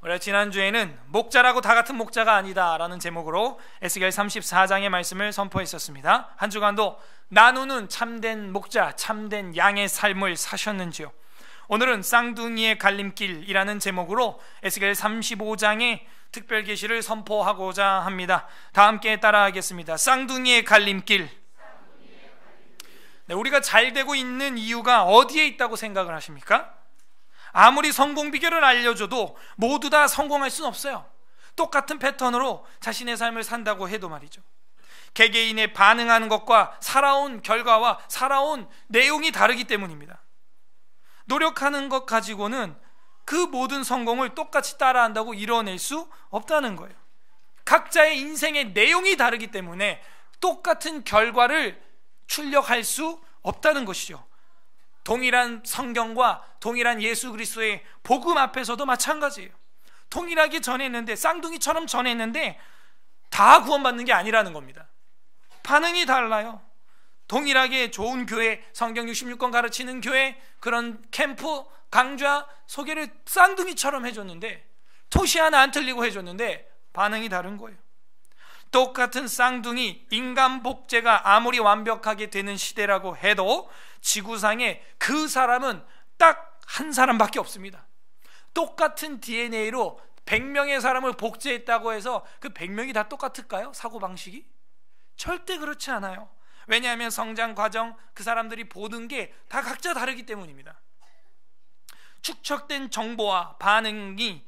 우리가 지난주에는 목자라고 다 같은 목자가 아니다 라는 제목으로 에스겔 34장의 말씀을 선포했었습니다. 한 주간도 나누는 참된 목자, 참된 양의 삶을 사셨는지요? 오늘은 쌍둥이의 갈림길이라는 제목으로 에스겔 35장의 특별 계시를 선포하고자 합니다. 다 함께 따라하겠습니다. 쌍둥이의 갈림길. 네, 우리가 잘 되고 있는 이유가 어디에 있다고 생각을 하십니까? 아무리 성공 비결을 알려줘도 모두 다 성공할 수는 없어요. 똑같은 패턴으로 자신의 삶을 산다고 해도 말이죠. 개개인의 반응하는 것과 살아온 결과와 살아온 내용이 다르기 때문입니다. 노력하는 것 가지고는 그 모든 성공을 똑같이 따라한다고 이뤄낼 수 없다는 거예요. 각자의 인생의 내용이 다르기 때문에 똑같은 결과를 출력할 수 없다는 것이죠. 동일한 성경과 동일한 예수 그리스도의 복음 앞에서도 마찬가지예요. 동일하게 전했는데, 쌍둥이처럼 전했는데 다 구원받는 게 아니라는 겁니다. 반응이 달라요. 동일하게 좋은 교회, 성경 66권 가르치는 교회, 그런 캠프, 강좌 소개를 쌍둥이처럼 해줬는데, 토시 하나 안 틀리고 해줬는데 반응이 다른 거예요. 똑같은 쌍둥이, 인간 복제가 아무리 완벽하게 되는 시대라고 해도 지구상에 그 사람은 딱 한 사람밖에 없습니다. 똑같은 DNA로 100명의 사람을 복제했다고 해서 그 100명이 다 똑같을까요? 사고방식이? 절대 그렇지 않아요. 왜냐하면 성장 과정, 그 사람들이 보는 게 다 각자 다르기 때문입니다. 축적된 정보와 반응이,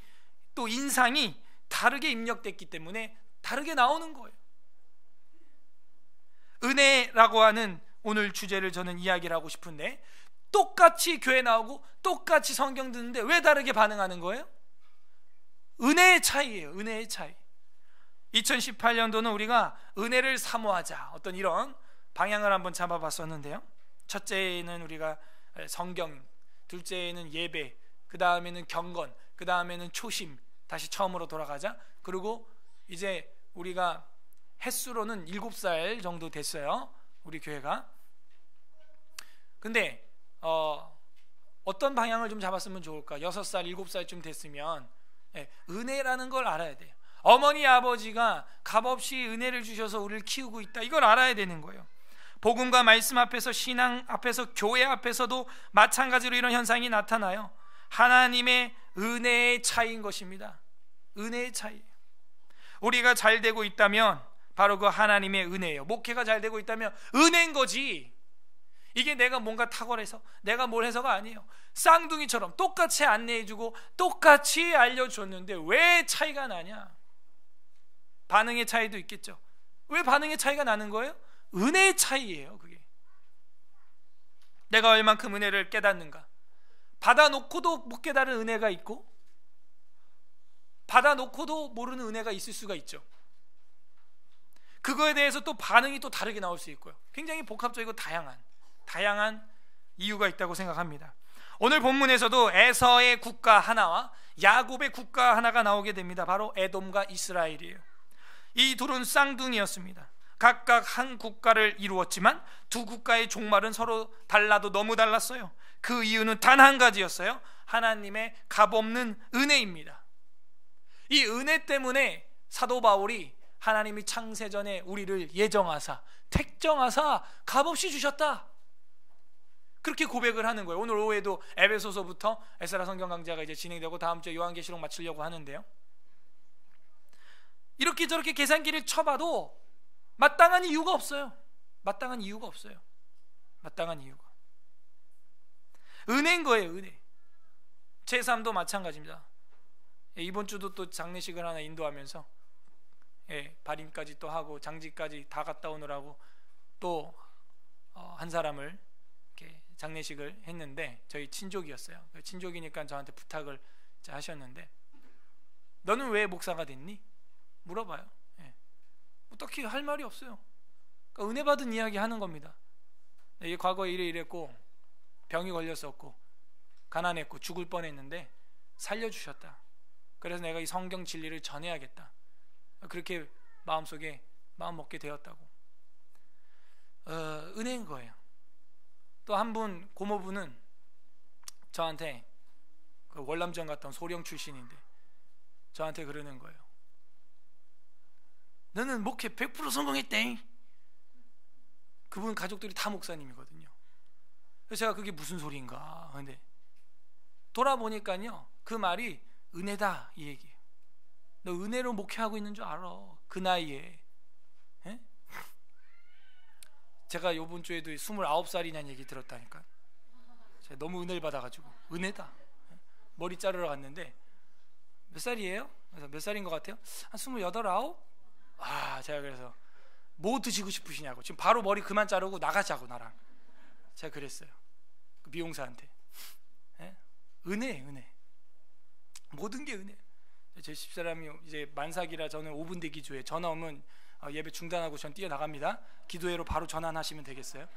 또 인상이 다르게 입력됐기 때문에 다르게 나오는 거예요. 은혜라고 하는 오늘 주제를 저는 이야기를 하고 싶은데, 똑같이 교회 나오고 똑같이 성경 듣는데 왜 다르게 반응하는 거예요? 은혜의 차이예요. 은혜의 차이. 2018년도는 우리가 은혜를 사모하자, 어떤 이런 방향을 한번 잡아봤었는데요. 첫째는 우리가 성경, 둘째는 예배, 그 다음에는 경건, 그 다음에는 초심, 다시 처음으로 돌아가자. 그리고 이제 우리가 횟수로는 7살 정도 됐어요, 우리 교회가. 근데 어떤 방향을 좀 잡았으면 좋을까? 6살, 7살쯤 됐으면 은혜라는 걸 알아야 돼요. 어머니 아버지가 값없이 은혜를 주셔서 우리를 키우고 있다, 이걸 알아야 되는 거예요. 복음과 말씀 앞에서, 신앙 앞에서, 교회 앞에서도 마찬가지로 이런 현상이 나타나요. 하나님의 은혜의 차이인 것입니다. 은혜의 차이. 우리가 잘 되고 있다면 바로 그 하나님의 은혜예요. 목회가 잘 되고 있다면 은혜인 거지, 이게 내가 뭔가 탁월해서 내가 뭘 해서가 아니에요. 쌍둥이처럼 똑같이 안내해주고 똑같이 알려줬는데 왜 차이가 나냐? 반응의 차이도 있겠죠. 왜 반응의 차이가 나는 거예요? 은혜의 차이예요. 그게 내가 얼만큼 은혜를 깨닫는가. 받아놓고도 못 깨달은 은혜가 있고, 받아놓고도 모르는 은혜가 있을 수가 있죠. 그거에 대해서 또 반응이 또 다르게 나올 수 있고요. 굉장히 복합적이고 다양한 이유가 있다고 생각합니다. 오늘 본문에서도 에서의 국가 하나와 야곱의 국가 하나가 나오게 됩니다. 바로 에돔과 이스라엘이에요. 이 둘은 쌍둥이였습니다. 각각 한 국가를 이루었지만 두 국가의 종말은 서로 달라도 너무 달랐어요. 그 이유는 단 한 가지였어요. 하나님의 값없는 은혜입니다. 이 은혜 때문에 사도 바울이 하나님이 창세전에 우리를 예정하사 택정하사 값없이 주셨다, 그렇게 고백을 하는 거예요. 오늘 오후에도 에베소서부터 에스라 성경 강좌가 이제 진행되고 다음 주에 요한계시록 마치려고 하는데요. 이렇게 저렇게 계산기를 쳐봐도 마땅한 이유가 없어요. 마땅한 이유가 없어요. 마땅한 이유가. 은혜인 거예요. 은혜. 제3도 마찬가지입니다. 이번 주도 또 장례식을 하나 인도하면서 발인까지 또 하고 장지까지 다 갔다 오느라고 또 한 사람을 이렇게 장례식을 했는데, 저희 친족이었어요. 친족이니까 저한테 부탁을 하셨는데, 너는 왜 목사가 됐니? 물어봐요. 뭐 딱히 할 말이 없어요. 그러니까 은혜 받은 이야기 하는 겁니다. 과거에 이랬고, 병이 걸렸었고, 가난했고, 죽을 뻔했는데 살려주셨다. 그래서 내가 이 성경 진리를 전해야겠다, 그렇게 마음속에 마음 먹게 되었다고. 은혜인 거예요. 또 한 분, 고모부는 저한테 그 월남전 갔던 소령 출신인데 저한테 그러는 거예요. 너는 목회 100% 성공했대. 그분 가족들이 다 목사님이거든요. 그래서 제가 그게 무슨 소리인가. 근데 돌아보니까요, 그 말이 은혜다 이 얘기예요. 너 은혜로 목회하고 있는 줄 알아. 그 나이에. 에? 제가 요번 주에도 29살이냐는 얘기 들었다니까. 제가 너무 은혜를 받아가지고 은혜다. 머리 자르러 갔는데 몇 살이에요? 그래서 몇 살인 것 같아요? 한 28, 9? 제가 그래서 뭐 드시고 싶으시냐고. 지금 바로 머리 그만 자르고 나가자고 나랑. 제가 그랬어요. 그 미용사한테. 에? 은혜. 모든 게 은혜. 제 집사람이 이제 만삭이라 저는 5분 대기 주에 전화 오면 예배 중단하고 전 뛰어나갑니다. 기도회로 바로 전환하시면 되겠어요.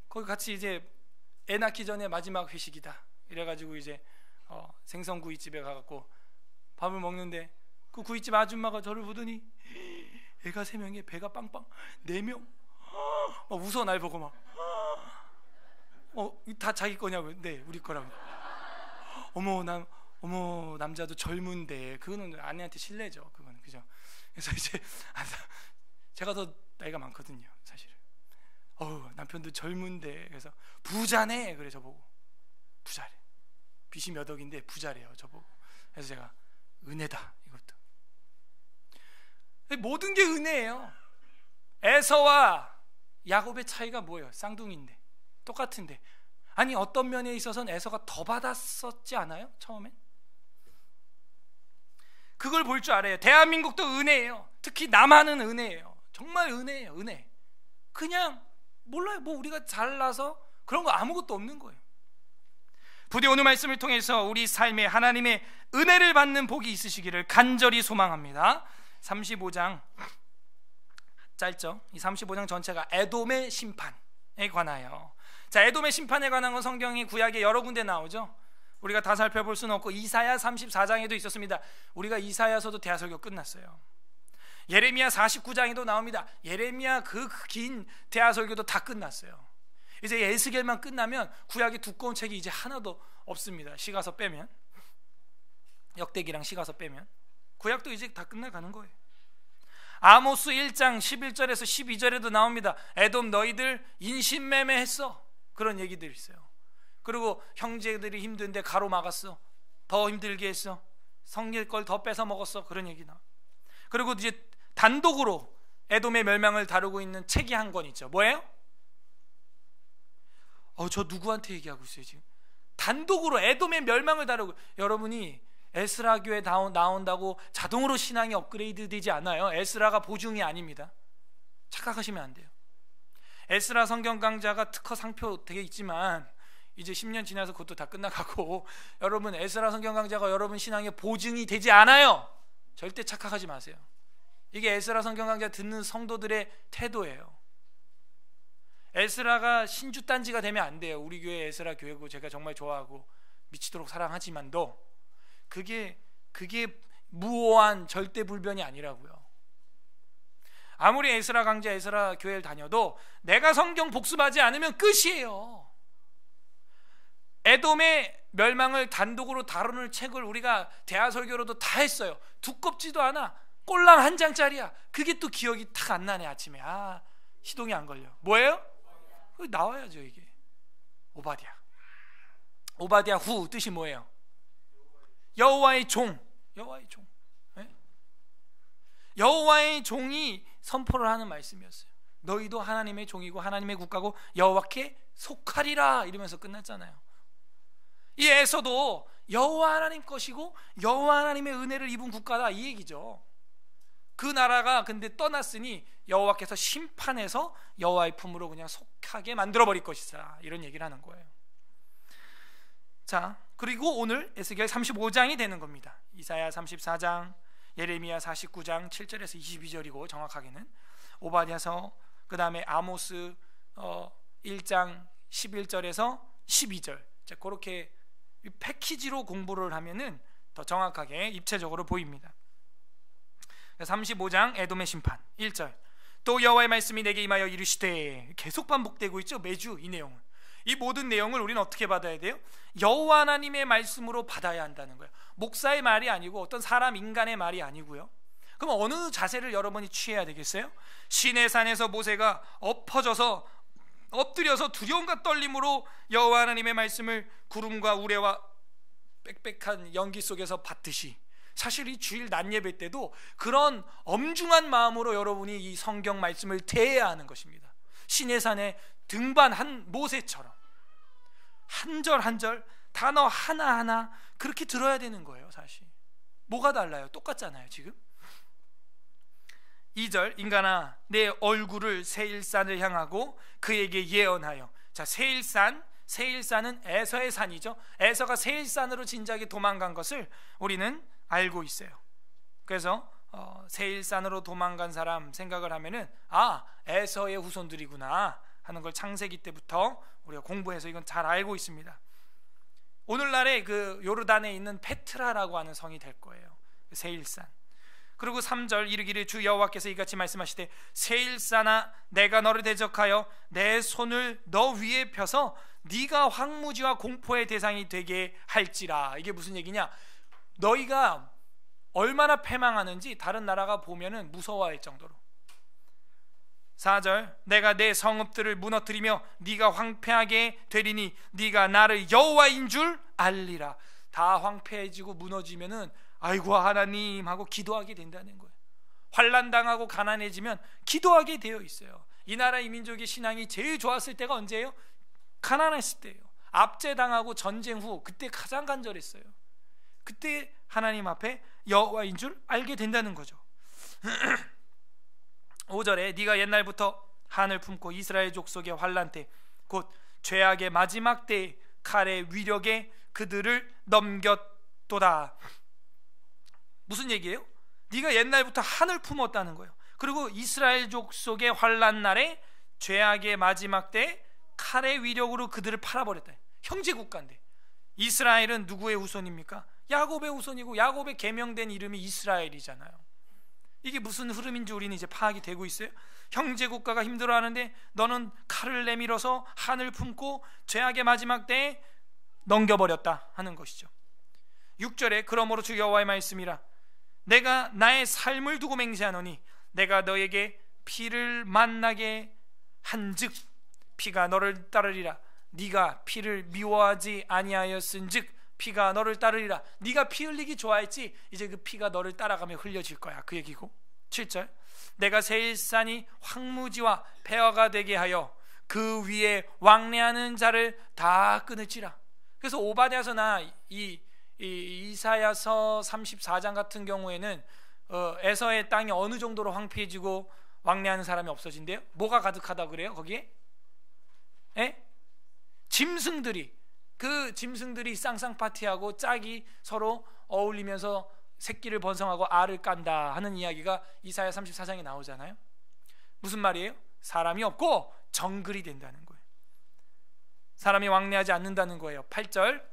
거기 같이 이제 애 낳기 전에 마지막 회식이다. 이래가지고 이제 생선구이집에 가갖고 밥을 먹는데 그 구이집 아줌마가 저를 보더니 애가 3명에 배가 빵빵 4명 막 웃어. 날 보고 막 다 자기 거냐고. 네, 우리 거라고. 어머 남자도 젊은데 그거는 아내한테 실례죠. 그거는 그죠. 그래서 이제 제가 더 나이가 많거든요, 사실은. 남편도 젊은데 그래서 부자네. 그래 저보고. 부자래. 빚이 몇 억인데 부자래요 저보고. 그래서 제가 은혜다 이것도. 모든 게 은혜예요. 에서와 야곱의 차이가 뭐예요? 쌍둥이인데 똑같은데. 아니 어떤 면에 있어서는 에서가 더 받았었지 않아요? 처음엔? 그걸 볼 줄 알아요. 대한민국도 은혜예요. 특히 남한은 은혜예요. 정말 은혜예요. 은혜. 그냥 몰라요. 뭐 우리가 잘나서 그런 거 아무것도 없는 거예요. 부디 오늘 말씀을 통해서 우리 삶에 하나님의 은혜를 받는 복이 있으시기를 간절히 소망합니다. 35장 짧죠? 이 35장 전체가 에돔의 심판에 관하여. 자, 에돔의 심판에 관한 건 성경이 구약에 여러 군데 나오죠. 우리가 다 살펴볼 수는 없고 이사야 34장에도 있었습니다. 우리가 이사야서도 대하설교 끝났어요. 예레미야 49장에도 나옵니다. 예레미야 그 긴 대하설교도 다 끝났어요. 이제 에스겔만 끝나면 구약의 두꺼운 책이 이제 하나도 없습니다. 시가서 빼면, 역대기랑 시가서 빼면 구약도 이제 다 끝나가는 거예요. 아모스 1장 11절에서 12절에도 나옵니다. 에돔 너희들 인신매매했어. 그런 얘기들이 있어요. 그리고 형제들이 힘든데 가로막았어. 더 힘들게 했어. 성길 걸 더 뺏어 먹었어. 그런 얘기 나와. 그리고 이제 단독으로 에돔의 멸망을 다루고 있는 책이 한 권 있죠. 뭐예요? 저 누구한테 얘기하고 있어요 지금? 단독으로 에돔의 멸망을 다루고. 여러분이 에스라 교회 나온다고 자동으로 신앙이 업그레이드 되지 않아요. 에스라가 보증이 아닙니다. 착각하시면 안 돼요. 에스라 성경 강좌가 특허 상표 되게 있지만 이제 10년 지나서 그것도 다 끝나가고, 여러분 에스라 성경 강좌가 여러분 신앙의 보증이 되지 않아요. 절대 착각하지 마세요. 이게 에스라 성경 강좌 듣는 성도들의 태도예요. 에스라가 신주단지가 되면 안 돼요. 우리 교회 에스라 교회고 제가 정말 좋아하고 미치도록 사랑하지만도 그게 무오한 절대불변이 아니라고요. 아무리 에스라 강좌 에스라 교회를 다녀도 내가 성경 복습하지 않으면 끝이에요. 에돔의 멸망을 단독으로 다루는 책을 우리가 대하설교로도 다 했어요. 두껍지도 않아. 꼴랑 한 장짜리야. 그게 또 기억이 탁 안 나네. 아침에 시동이 안 걸려. 뭐예요? 나와야죠. 이게 오바댜 후 뜻이 뭐예요? 여호와의 종. 여호와의 종. 네? 여호와의 종이 선포를 하는 말씀이었어요. 너희도 하나님의 종이고 하나님의 국가고 여호와께 속하리라 이러면서 끝났잖아요. 이 에서도 여호와 하나님 것이고 여호와 하나님의 은혜를 입은 국가다 이 얘기죠. 그 나라가 근데 떠났으니 여호와께서 심판해서 여호와의 품으로 그냥 속하게 만들어버릴 것이다 이런 얘기를 하는 거예요. 자, 그리고 오늘 에스겔 35장이 되는 겁니다. 이사야 34장, 예레미야 49장 7절에서 22절이고 정확하게는 오바댜서, 그 다음에 아모스 1장 11절에서 12절. 자, 그렇게 패키지로 공부를 하면은 더 정확하게 입체적으로 보입니다. 35장 에돔의 심판 1절. 또 여호와의 말씀이 내게 임하여 이르시되. 계속 반복되고 있죠. 매주 이 내용은. 이 모든 내용을 우리는 어떻게 받아야 돼요? 여호와 하나님의 말씀으로 받아야 한다는 거예요. 목사의 말이 아니고 어떤 사람 인간의 말이 아니고요. 그럼 어느 자세를 여러분이 취해야 되겠어요? 시내산에서 모세가 엎드려서 두려움과 떨림으로 여호와 하나님의 말씀을 구름과 우레와 빽빽한 연기 속에서 받듯이, 사실 이 주일 낮 예배 때도 그런 엄중한 마음으로 여러분이 이 성경 말씀을 대해야 하는 것입니다. 시내산에 등반한 모세처럼 한 절 한 절 단어 하나하나 그렇게 들어야 되는 거예요. 사실 뭐가 달라요? 똑같잖아요. 지금 2절, 인간아 내 얼굴을 세일산을 향하고 그에게 예언하여. 자, 세일산은 에서의 산이죠. 에서가 세일산으로 진작에 도망간 것을 우리는 알고 있어요. 그래서 세일산으로 도망간 사람 생각을 하면은 에서의 후손들이구나 하는 걸 창세기 때부터 우리가 공부해서 이건 잘 알고 있습니다. 오늘날의 그 요르단에 있는 페트라라고 하는 성이 될 거예요. 세일산. 그리고 3절, 이르기를 주 여호와께서 이같이 말씀하시되 세일산아 내가 너를 대적하여 내 손을 너 위에 펴서 네가 황무지와 공포의 대상이 되게 할지라. 이게 무슨 얘기냐? 너희가 얼마나 패망하는지 다른 나라가 보면은 무서워할 정도로. 4절, 내가 내 성읍들을 무너뜨리며 네가 황폐하게 되리니 네가 나를 여호와인 줄 알리라. 다 황폐해지고 무너지면은 아이고 하나님 하고 기도하게 된다는 거예요. 환난당하고 가난해지면 기도하게 되어 있어요. 이 나라 이 민족의 신앙이 제일 좋았을 때가 언제예요? 가난했을 때예요. 압제당하고 전쟁 후 그때 가장 간절했어요. 그때 하나님 앞에 여호와인 줄 알게 된다는 거죠. 5절에 네가 옛날부터 한을 품고 이스라엘 족속의 환난 때 곧 죄악의 마지막 때에 칼의 위력에 그들을 넘겼도다. 무슨 얘기예요? 네가 옛날부터 한을 품었다는 거예요. 그리고 이스라엘 족속의 환난 날에 죄악의 마지막 때에 칼의 위력으로 그들을 팔아버렸다. 형제 국가인데 이스라엘은 누구의 후손입니까? 야곱의 후손이고 야곱의 계명된 이름이 이스라엘이잖아요. 이게 무슨 흐름인지 우리는 이제 파악이 되고 있어요. 형제 국가가 힘들어하는데 너는 칼을 내밀어서 한을 품고 죄악의 마지막 때에 넘겨버렸다 하는 것이죠. 6절에 그러므로 주 여호와의 말씀이라 내가 나의 삶을 두고 맹세하노니 내가 너에게 피를 만나게 한즉 피가 너를 따르리라. 네가 피를 미워하지 아니하였은즉 피가 너를 따르리라. 네가 피 흘리기 좋아했지 이제 그 피가 너를 따라가며 흘려질 거야, 그 얘기고. 7절, 내가 세일산이 황무지와 폐허가 되게 하여 그 위에 왕래하는 자를 다 끊을지라. 그래서 오바댜서나 이사야서 34장 같은 경우에는 에서의 땅이 어느 정도로 황폐해지고 왕래하는 사람이 없어진대요? 뭐가 가득하다 그래요? 거기에? 짐승들이, 그 짐승들이 쌍쌍 파티하고 짝이 서로 어울리면서 새끼를 번성하고 알을 깐다 하는 이야기가 이사야 34장에 나오잖아요. 무슨 말이에요? 사람이 없고 정글이 된다는 거예요. 사람이 왕래하지 않는다는 거예요. 8절,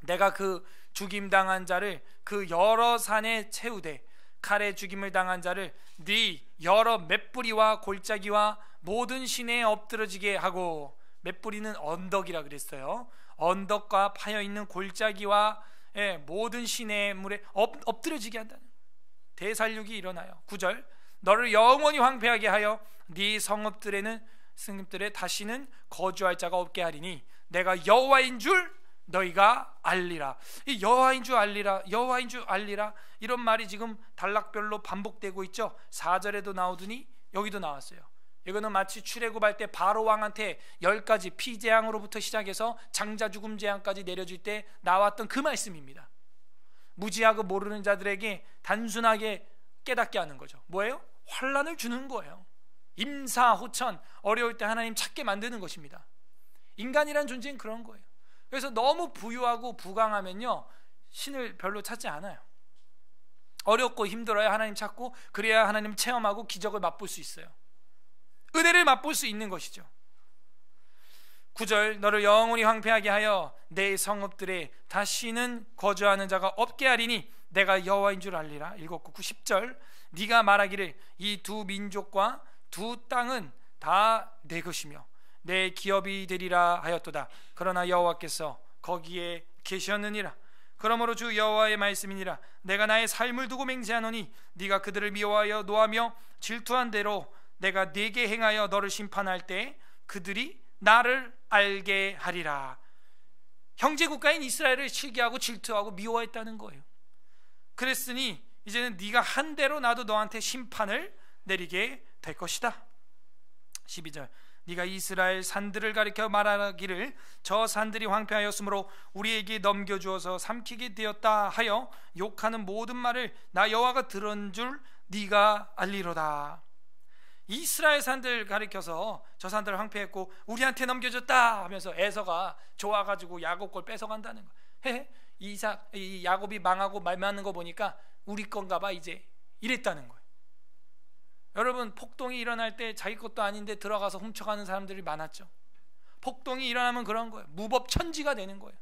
내가 그 죽임당한 자를 그 여러 산에 채우되 칼에 죽임을 당한 자를 네 여러 맷뿌리와 골짜기와 모든 시내에 엎드러지게 하고. 맷뿌리는 언덕이라 그랬어요. 언덕과 파여있는 골짜기와 모든 시내의 물에 엎드려지게 한다는 대살육이 일어나요. 9절, 너를 영원히 황폐하게 하여 네 성읍들에 다시는 거주할 자가 없게 하리니 내가 여호와인 줄 너희가 알리라. 이 여호와인 줄 알리라, 여호와인 줄 알리라, 이런 말이 지금 단락별로 반복되고 있죠. 4절에도 나오더니 여기도 나왔어요. 이거는 마치 출애굽할 때 바로 왕한테 10가지 피재앙으로부터 시작해서 장자 죽음 재앙까지 내려질 때 나왔던 그 말씀입니다. 무지하고 모르는 자들에게 단순하게 깨닫게 하는 거죠. 뭐예요? 환난을 주는 거예요. 임사호천, 어려울 때 하나님 찾게 만드는 것입니다. 인간이란 존재는 그런 거예요. 그래서 너무 부유하고 부강하면요 신을 별로 찾지 않아요. 어렵고 힘들어야 하나님 찾고, 그래야 하나님 체험하고 기적을 맛볼 수 있어요. 은혜를 맛볼 수 있는 것이죠. 9절, 너를 영원히 황폐하게 하여 내 성읍들에 다시는 거주하는 자가 없게 하리니 내가 여호와인 줄 알리라. 읽었고 10절, 네가 말하기를 이 두 민족과 두 땅은 다 내 것이며 내 기업이 되리라 하였도다. 그러나 여호와께서 거기에 계셨느니라. 그러므로 주 여호와의 말씀이니라. 내가 나의 삶을 두고 맹세하노니 네가 그들을 미워하여 노하며 질투한 대로 내가 네게 행하여 너를 심판할 때 그들이 나를 알게 하리라. 형제 국가인 이스라엘을 시기하고 질투하고 미워했다는 거예요. 그랬으니 이제는 네가 한 대로 나도 너한테 심판을 내리게 될 것이다. 12절 네가 이스라엘 산들을 가리켜 말하기를 저 산들이 황폐하였으므로 우리에게 넘겨주어서 삼키게 되었다 하여 욕하는 모든 말을 나 여호와가 들은 줄 네가 알리로다. 이스라엘 산들 가리켜서 저 산들 황폐했고 우리한테 넘겨줬다 하면서 에서가 좋아가지고 야곱 걸 뺏어간다는 거예요. 이 야곱이 망하고 말 맞는 거 보니까 우리 건가 봐 이제, 이랬다는 거예요. 여러분, 폭동이 일어날 때 자기 것도 아닌데 들어가서 훔쳐가는 사람들이 많았죠. 폭동이 일어나면 그런 거예요. 무법천지가 되는 거예요.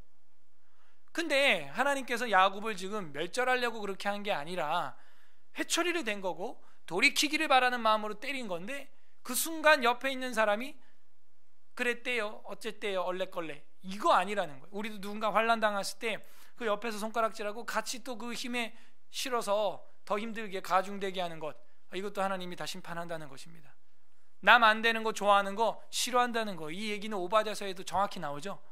근데 하나님께서 야곱을 지금 멸절하려고 그렇게 한 게 아니라 회초리를 댄 거고 돌이키기를 바라는 마음으로 때린 건데, 그 순간 옆에 있는 사람이 그랬대요, 어쨌대요, 얼레걸레, 이거 아니라는 거예요. 우리도 누군가 환난 당했을 때 그 옆에서 손가락질하고 같이 또 그 힘에 실어서 더 힘들게 가중되게 하는 것, 이것도 하나님이 다 심판한다는 것입니다. 남 안 되는 거 좋아하는 거 싫어한다는 거, 이 얘기는 오바댜서에도 정확히 나오죠.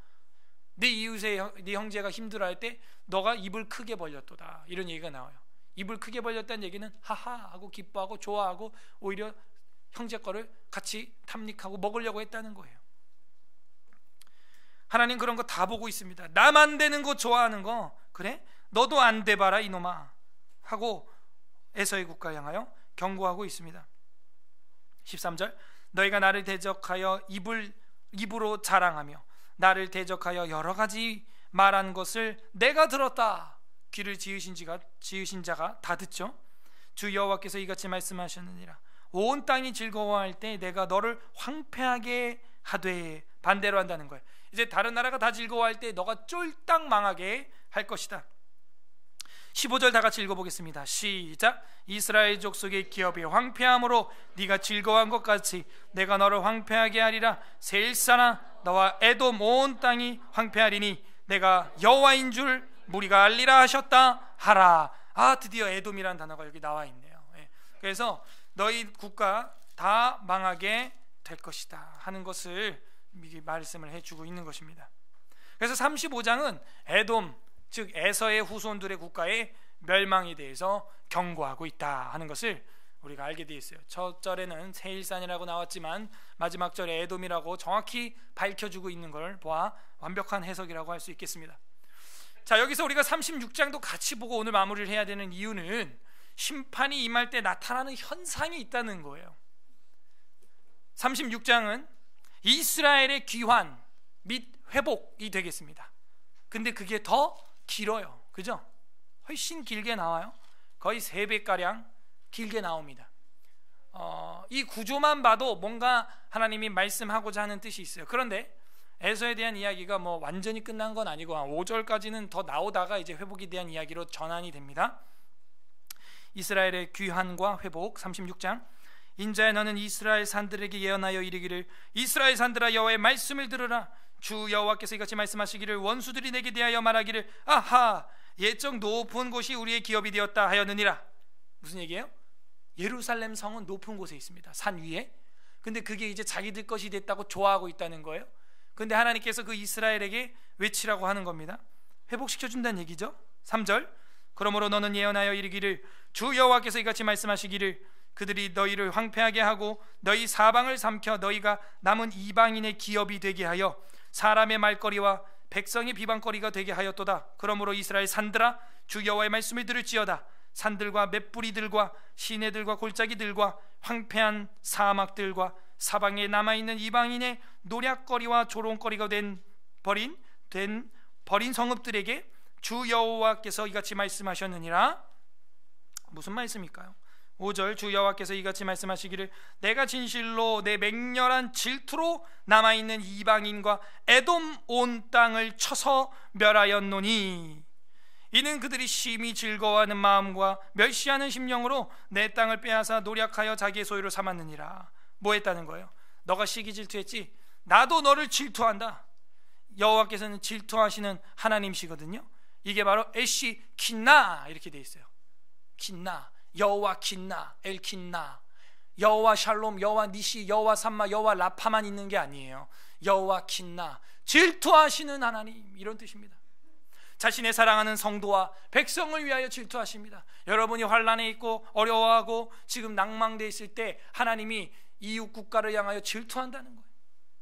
네 이웃의 네 형제가 힘들어할 때 너가 입을 크게 벌렸도다, 이런 얘기가 나와요. 입을 크게 벌렸다는 얘기는 하하 하고 기뻐하고 좋아하고 오히려 형제 거를 같이 탐닉하고 먹으려고 했다는 거예요. 하나님 그런 거 다 보고 있습니다. 남 안 되는 거 좋아하는 거, 그래? 너도 안 돼봐라 이놈아 하고 에서의 국가 향하여 경고하고 있습니다. 13절 너희가 나를 대적하여 입으로 자랑하며 나를 대적하여 여러 가지 말한 것을 내가 들었다. 귀를 지으신 자가 다 듣죠. 주 여호와께서 이같이 말씀하셨느니라. 온 땅이 즐거워할 때 내가 너를 황폐하게 하되, 반대로 한다는 거예요. 이제 다른 나라가 다 즐거워할 때 너가 쫄딱 망하게 할 것이다. 15절 다 같이 읽어보겠습니다. 시작. 이스라엘 족속의 기업이 황폐함으로 네가 즐거워한 것 같이 내가 너를 황폐하게 하리라. 세일사나 너와 에돔 온 땅이 황폐하리니 내가 여호와인 줄 무리가 알리라 하셨다 하라. 드디어 에돔이라는 단어가 여기 나와 있네요. 그래서 너희 국가 다 망하게 될 것이다 하는 것을 미리 말씀을 해주고 있는 것입니다. 그래서 35장은 에돔, 즉 에서의 후손들의 국가의 멸망에 대해서 경고하고 있다 하는 것을 우리가 알게 되어 있어요. 첫 절에는 세일산이라고 나왔지만 마지막 절에 에돔이라고 정확히 밝혀주고 있는 걸 보아 완벽한 해석이라고 할 수 있겠습니다. 자, 여기서 우리가 36장도 같이 보고 오늘 마무리를 해야 되는 이유는 심판이 임할 때 나타나는 현상이 있다는 거예요. 36장은 이스라엘의 귀환 및 회복이 되겠습니다. 근데 그게 더 길어요. 그죠? 훨씬 길게 나와요. 거의 3배가량 길게 나옵니다. 이 구조만 봐도 뭔가 하나님이 말씀하고자 하는 뜻이 있어요. 그런데 에서에 대한 이야기가 뭐 완전히 끝난 건 아니고 5절까지는 더 나오다가 이제 회복에 대한 이야기로 전환이 됩니다. 이스라엘의 귀환과 회복 36장. 인자야 너는 이스라엘 산들에게 예언하여 이르기를 이스라엘 산들아 여호와의 말씀을 들으라. 주 여호와께서 이같이 말씀하시기를 원수들이 내게 대하여 말하기를 아하 옛적 높은 곳이 우리의 기업이 되었다 하였느니라. 무슨 얘기예요? 예루살렘 성은 높은 곳에 있습니다. 산 위에. 근데 그게 이제 자기들 것이 됐다고 좋아하고 있다는 거예요. 근데 하나님께서 그 이스라엘에게 외치라고 하는 겁니다. 회복시켜준다는 얘기죠. 3절 그러므로 너는 예언하여 이르기를 주 여호와께서 이같이 말씀하시기를 그들이 너희를 황폐하게 하고 너희 사방을 삼켜 너희가 남은 이방인의 기업이 되게 하여 사람의 말거리와 백성의 비방거리가 되게 하였도다. 그러므로 이스라엘 산들아 주 여호와의 말씀을 들을지어다. 산들과 맷뿌리들과 시내들과 골짜기들과 황폐한 사막들과 사방에 남아있는 이방인의 노략거리와 조롱거리가 된 버린 성읍들에게 주 여호와께서 이같이 말씀하셨느니라. 무슨 말씀일까요? 5절 주 여호와께서 이같이 말씀하시기를 내가 진실로 내 맹렬한 질투로 남아있는 이방인과 에돔 온 땅을 쳐서 멸하였노니 이는 그들이 심히 즐거워하는 마음과 멸시하는 심령으로 내 땅을 빼앗아 노략하여 자기의 소유로 삼았느니라. 뭐 했다는 거예요? 너가 시기 질투했지? 나도 너를 질투한다. 여호와께서는 질투하시는 하나님이시거든요. 이게 바로 에시 킨나 이렇게 돼 있어요. 킨나, 여호와 킨나, 엘 킨나, 여호와 샬롬, 여호와 니시, 여호와 삼마, 여호와 라파만 있는 게 아니에요. 여호와 킨나, 질투하시는 하나님, 이런 뜻입니다. 자신의 사랑하는 성도와 백성을 위하여 질투하십니다. 여러분이 환난에 있고 어려워하고 지금 낭망되어 있을 때 하나님이 이웃 국가를 향하여 질투한다는 거예요.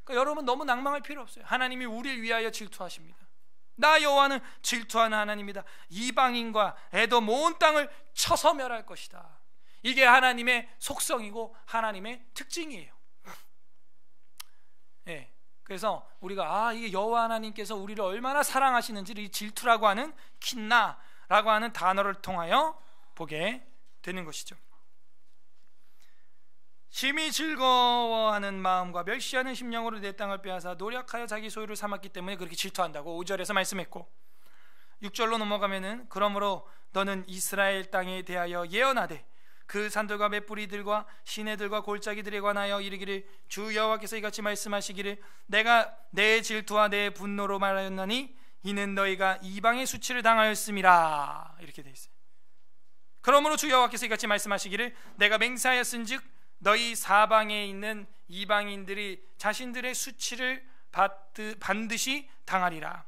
그러니까 여러분 너무 낭망할 필요 없어요. 하나님이 우리를 위하여 질투하십니다. 나 여호와는 질투하는 하나님이다. 이방인과 에돔 온 땅을 쳐서 멸할 것이다. 이게 하나님의 속성이고 하나님의 특징이에요. 네. 그래서 우리가 이게 여호와 하나님께서 우리를 얼마나 사랑하시는지를 이 질투라고 하는 킨나라고 하는 단어를 통하여 보게 되는 것이죠. 심히 즐거워하는 마음과 멸시하는 심령으로 내 땅을 빼앗아 노력하여 자기 소유를 삼았기 때문에 그렇게 질투한다고 5절에서 말씀했고, 6절로 넘어가면은 그러므로 너는 이스라엘 땅에 대하여 예언하되 그 산들과 맷뿌리들과 시내들과 골짜기들에 관하여 이르기를 주 여호와께서 이같이 말씀하시기를 내가 내 질투와 내 분노로 말하였나니 이는 너희가 이방의 수치를 당하였음이라. 이렇게 돼 있어요. 그러므로 주 여호와께서 이같이 말씀하시기를 내가 맹세하였은즉 너희 사방에 있는 이방인들이 자신들의 수치를 반드시 당하리라.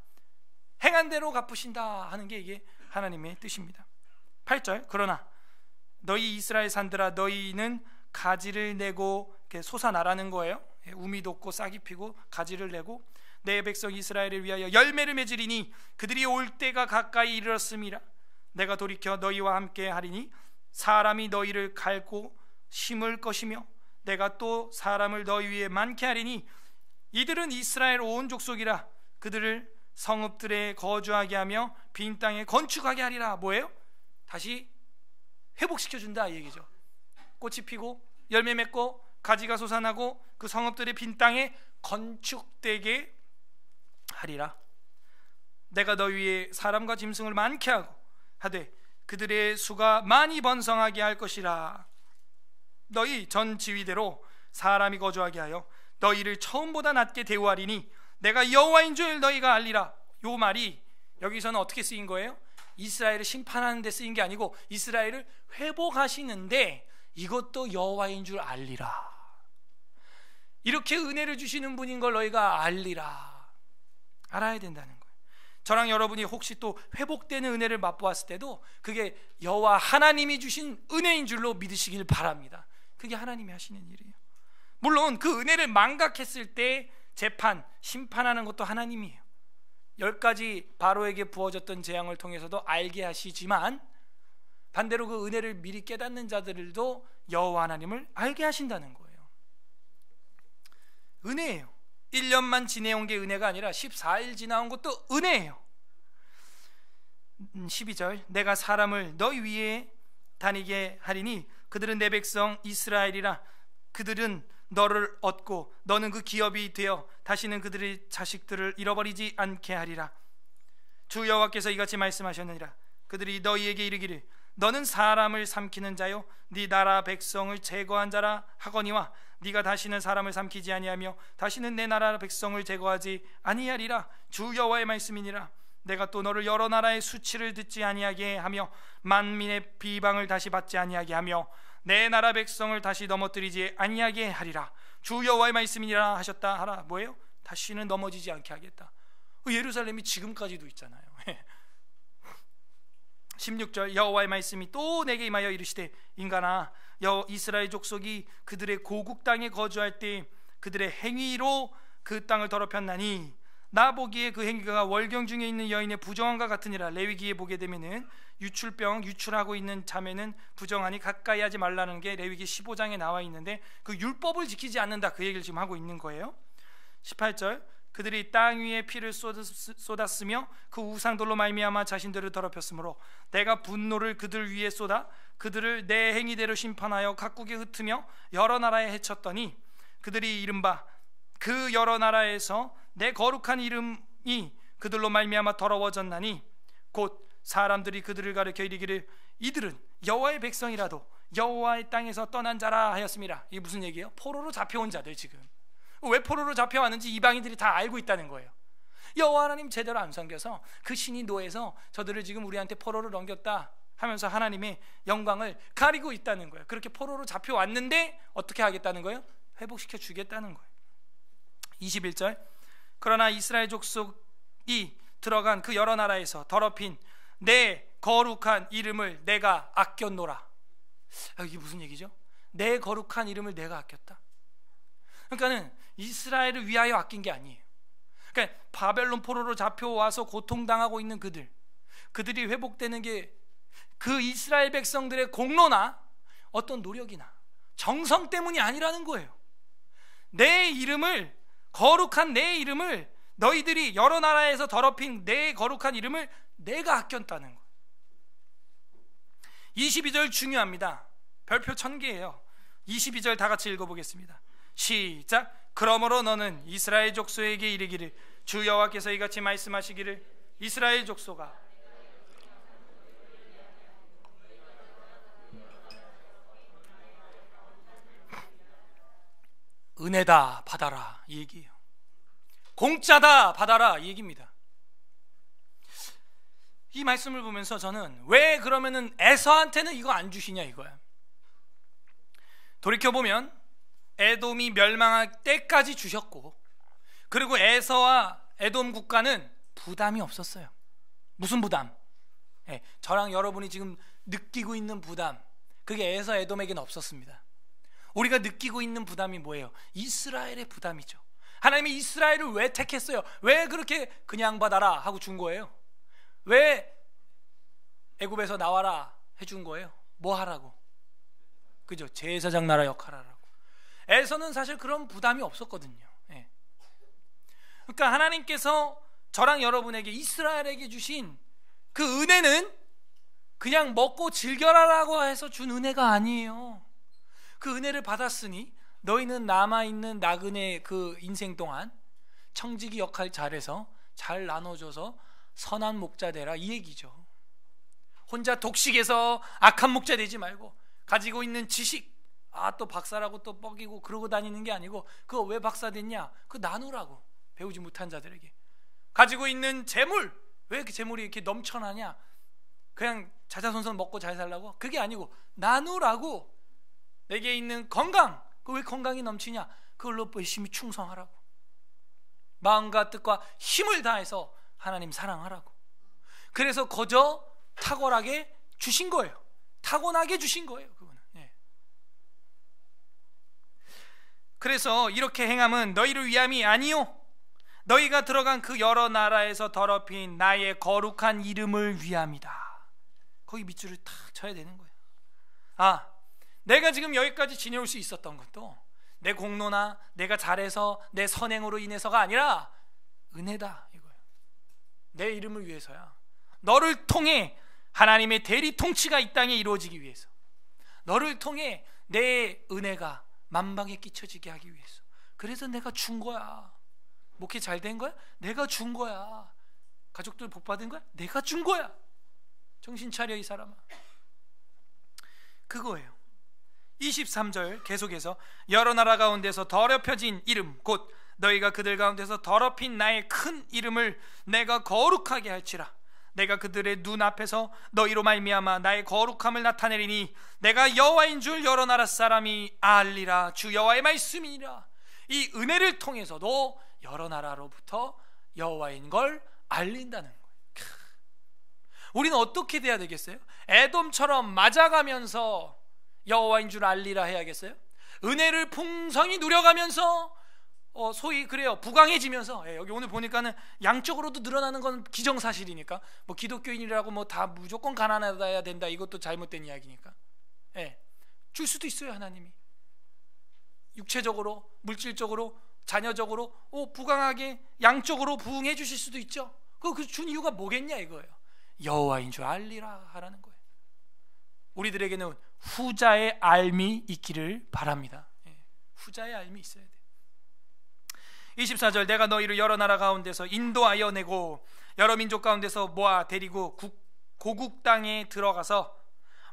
행한 대로 갚으신다 하는 게 이게 하나님의 뜻입니다. 8절 그러나 너희 이스라엘 산들아 너희는 가지를 내고 솟아나라는 거예요. 우미 돋고 싹이 피고 가지를 내고 내 백성 이스라엘을 위하여 열매를 맺으리니 그들이 올 때가 가까이 이르렀음이라. 내가 돌이켜 너희와 함께 하리니 사람이 너희를 갈고 심을 것이며 내가 또 사람을 너희 위에 많게 하리니 이들은 이스라엘 온 족속이라. 그들을 성읍들에 거주하게 하며 빈 땅에 건축하게 하리라. 뭐예요? 다시 회복시켜준다 이 얘기죠. 꽃이 피고 열매 맺고 가지가 솟아나고 그 성읍들의 빈 땅에 건축되게 하리라. 내가 너희 위에 사람과 짐승을 많게 하고 하되 그들의 수가 많이 번성하게 할 것이라. 너희 전 지위대로 사람이 거주하게 하여 너희를 처음보다 낮게 대우하리니 내가 여호와인 줄 너희가 알리라. 요 말이 여기서는 어떻게 쓰인 거예요? 이스라엘을 심판하는 데 쓰인 게 아니고 이스라엘을 회복하시는데 이것도 여호와인 줄 알리라. 이렇게 은혜를 주시는 분인 걸 너희가 알리라. 알아야 된다는 거예요. 저랑 여러분이 혹시 또 회복되는 은혜를 맛보았을 때도 그게 여호와 하나님이 주신 은혜인 줄로 믿으시길 바랍니다. 그게 하나님이 하시는 일이에요. 물론 그 은혜를 망각했을 때 재판, 심판하는 것도 하나님이에요. 10가지 바로에게 부어졌던 재앙을 통해서도 알게 하시지만 반대로 그 은혜를 미리 깨닫는 자들도 여호와 하나님을 알게 하신다는 거예요. 은혜예요. 1년만 지내온 게 은혜가 아니라 14일 지나온 것도 은혜예요. 12절 내가 사람을 너희 위에 다니게 하리니 그들은 내 백성 이스라엘이라. 그들은 너를 얻고 너는 그 기업이 되어 다시는 그들의 자식들을 잃어버리지 않게 하리라. 주 여호와께서 이같이 말씀하셨느니라. 그들이 너희에게 이르기를 너는 사람을 삼키는 자요 네 나라 백성을 제거한 자라 하거니와 네가 다시는 사람을 삼키지 아니하며 다시는 내 나라 백성을 제거하지 아니하리라. 주 여호와의 말씀이니라. 내가 또 너를 여러 나라의 수치를 듣지 아니하게 하며 만민의 비방을 다시 받지 아니하게 하며 내 나라 백성을 다시 넘어뜨리지 아니하게 하리라. 주 여호와의 말씀이니라 하셨다 하라. 뭐예요? 다시는 넘어지지 않게 하겠다. 예루살렘이 지금까지도 있잖아요. 16절 여호와의 말씀이 또 내게 임하여 이르시되 인간아 이스라엘 족속이 그들의 고국 땅에 거주할 때 그들의 행위로 그 땅을 더럽혔나니 나 보기에 그 행위가 월경 중에 있는 여인의 부정함과 같으니라. 레위기에 보게 되면은 유출병 유출하고 있는 자매는 부정하니 가까이 하지 말라는 게 레위기 15장에 나와 있는데 그 율법을 지키지 않는다 그 얘기를 지금 하고 있는 거예요. 18절 그들이 땅 위에 피를 쏟았으며 그 우상들로 말미암아 자신들을 더럽혔으므로 내가 분노를 그들 위에 쏟아 그들을 내 행위대로 심판하여 각국에 흩으며 여러 나라에 해쳤더니 그들이 이른바 그 여러 나라에서 내 거룩한 이름이 그들로 말미암아 더러워졌나니 곧 사람들이 그들을 가리켜 이르기를 이들은 여호와의 백성이라도 여호와의 땅에서 떠난 자라 하였습니다. 이게 무슨 얘기예요? 포로로 잡혀온 자들. 지금 왜 포로로 잡혀왔는지 이방인들이 다 알고 있다는 거예요. 여호와 하나님 제대로 안 섬겨서 그 신이 노해서 저들을 지금 우리한테 포로를 넘겼다 하면서 하나님의 영광을 가리고 있다는 거예요. 그렇게 포로로 잡혀왔는데 어떻게 하겠다는 거예요? 회복시켜 주겠다는 거예요. 21절, 그러나 이스라엘 족속이 들어간 그 여러 나라에서 더럽힌 내 거룩한 이름을 내가 아꼈노라. 이게 무슨 얘기죠? 내 거룩한 이름을 내가 아꼈다. 그러니까는 이스라엘을 위하여 아낀 게 아니에요. 그러니까 바벨론 포로로 잡혀와서 고통당하고 있는 그들이 회복되는 게 그 이스라엘 백성들의 공로나 어떤 노력이나 정성 때문이 아니라는 거예요. 내 이름을, 거룩한 내 이름을, 너희들이 여러 나라에서 더럽힌 내 거룩한 이름을 내가 아꼈다는 거예요. 22절 중요합니다. 별표 1000개예요 22절 다 같이 읽어보겠습니다. 시작. 그러므로 너는 이스라엘 족속에게 이르기를 주 여호와께서 이같이 말씀하시기를 이스라엘 족속아 은혜다 받아라 이 얘기예요. 공짜다 받아라 이 얘기입니다. 이 말씀을 보면서 저는 왜 그러면은 에서한테는 이거 안 주시냐 이거야. 돌이켜보면 에돔이 멸망할 때까지 주셨고, 그리고 에서와 에돔 국가는 부담이 없었어요. 무슨 부담? 저랑 여러분이 지금 느끼고 있는 부담, 그게 에서 에돔에게는 없었습니다. 우리가 느끼고 있는 부담이 뭐예요? 이스라엘의 부담이죠. 하나님이 이스라엘을 왜 택했어요? 왜 그렇게 그냥 받아라 하고 준 거예요? 왜 애굽에서 나와라 해준 거예요? 뭐 하라고? 그죠? 제사장 나라 역할하라고. 에서는 사실 그런 부담이 없었거든요. 그러니까 하나님께서 저랑 여러분에게, 이스라엘에게 주신 그 은혜는 그냥 먹고 즐겨라라고 해서 준 은혜가 아니에요. 그 은혜를 받았으니 너희는 남아있는 나그네 그 인생 동안 청지기 역할 잘해서 잘 나눠줘서 선한 목자 되라 이 얘기죠. 혼자 독식해서 악한 목자 되지 말고, 가지고 있는 지식, 또 박사라고 또 뻐기고 그러고 다니는 게 아니고, 그거 왜 박사 됐냐? 그거 나누라고, 배우지 못한 자들에게. 가지고 있는 재물, 왜 그 재물이 이렇게 넘쳐나냐? 그냥 자자손손 먹고 잘 살라고? 그게 아니고 나누라고. 내게 있는 건강, 그 왜 건강이 넘치냐? 그걸로 열심히 충성하라고. 마음과 뜻과 힘을 다해서 하나님 사랑하라고. 그래서 거저 탁월하게 주신 거예요. 타고나게 주신 거예요. 그거는. 그래서 이렇게 행함은 너희를 위함이 아니요, 너희가 들어간 그 여러 나라에서 더럽힌 나의 거룩한 이름을 위함이다. 거기 밑줄을 탁 쳐야 되는 거예요. 내가 지금 여기까지 지내올 수 있었던 것도 내 공로나 내가 잘해서 내 선행으로 인해서가 아니라 은혜다 이거예요. 내 이름을 위해서야. 너를 통해 하나님의 대리 통치가 이 땅에 이루어지기 위해서, 너를 통해 내 은혜가 만방에 끼쳐지게 하기 위해서. 그래서 내가 준 거야. 목회 잘 된 거야? 내가 준 거야. 가족들 복 받은 거야? 내가 준 거야. 정신 차려 이 사람아. 그거예요. 23절 계속해서 여러 나라 가운데서 더럽혀진 이름 곧 너희가 그들 가운데서 더럽힌 나의 큰 이름을 내가 거룩하게 할지라. 내가 그들의 눈앞에서 너희로 말미암아 나의 거룩함을 나타내리니 내가 여호와인 줄 여러 나라 사람이 알리라. 주 여호와의 말씀이니라. 이 은혜를 통해서도 여러 나라로부터 여호와인 걸 알린다는 거예요. 우리는 어떻게 돼야 되겠어요? 에돔처럼 맞아가면서 여호와인 줄 알리라 해야겠어요? 은혜를 풍성히 누려가면서 소위 그래요, 부강해지면서. 여기 오늘 보니까는 양적으로도 늘어나는 건 기정사실이니까, 뭐 기독교인이라고 뭐 다 무조건 가난해야 된다 이것도 잘못된 이야기니까. 줄 수도 있어요. 하나님이 육체적으로, 물질적으로, 자녀적으로 부강하게 양적으로 부응해 주실 수도 있죠. 그 준 이유가 뭐겠냐 이거예요. 여호와인 줄 알리라 하라는 거예요. 우리들에게는 후자의 알미 있기를 바랍니다. 후자의 알미 있어야 돼. 24절 내가 너희를 여러 나라 가운데서 인도하여 내고 여러 민족 가운데서 모아 데리고 고국 땅에 들어가서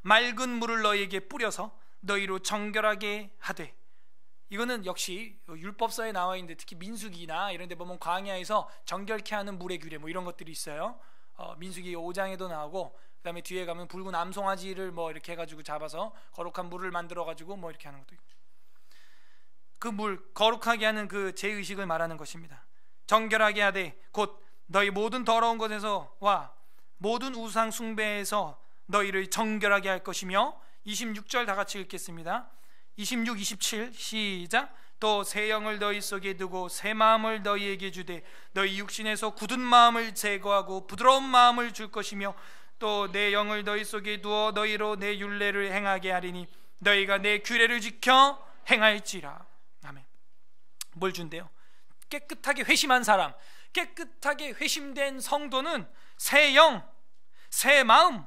맑은 물을 너희에게 뿌려서 너희로 정결하게 하되 이거는 역시 율법서에 나와 있는데, 특히 민수기나 이런 데 보면 광야에서 정결케 하는 물의 규례 뭐 이런 것들이 있어요. 민수기 5장에도 나오고, 그 다음에 뒤에 가면 붉은 암송아지를 뭐 이렇게 해가지고 잡아서 거룩한 물을 만들어가지고 뭐 이렇게 하는 것도 있고, 그 물, 거룩하게 하는 그 제의식을 말하는 것입니다. 정결하게 하되 곧 너희 모든 더러운 것에서와 모든 우상 숭배에서 너희를 정결하게 할 것이며, 26절 다 같이 읽겠습니다. 26, 27 시작. 또 새 영을 너희 속에 두고 새 마음을 너희에게 주되 너희 육신에서 굳은 마음을 제거하고 부드러운 마음을 줄 것이며, 또 내 영을 너희 속에 두어 너희로 내 율례를 행하게 하리니 너희가 내 규례를 지켜 행할지라. 아멘. 뭘 준대요? 깨끗하게 회심한 사람, 깨끗하게 회심된 성도는 새 영, 새 마음,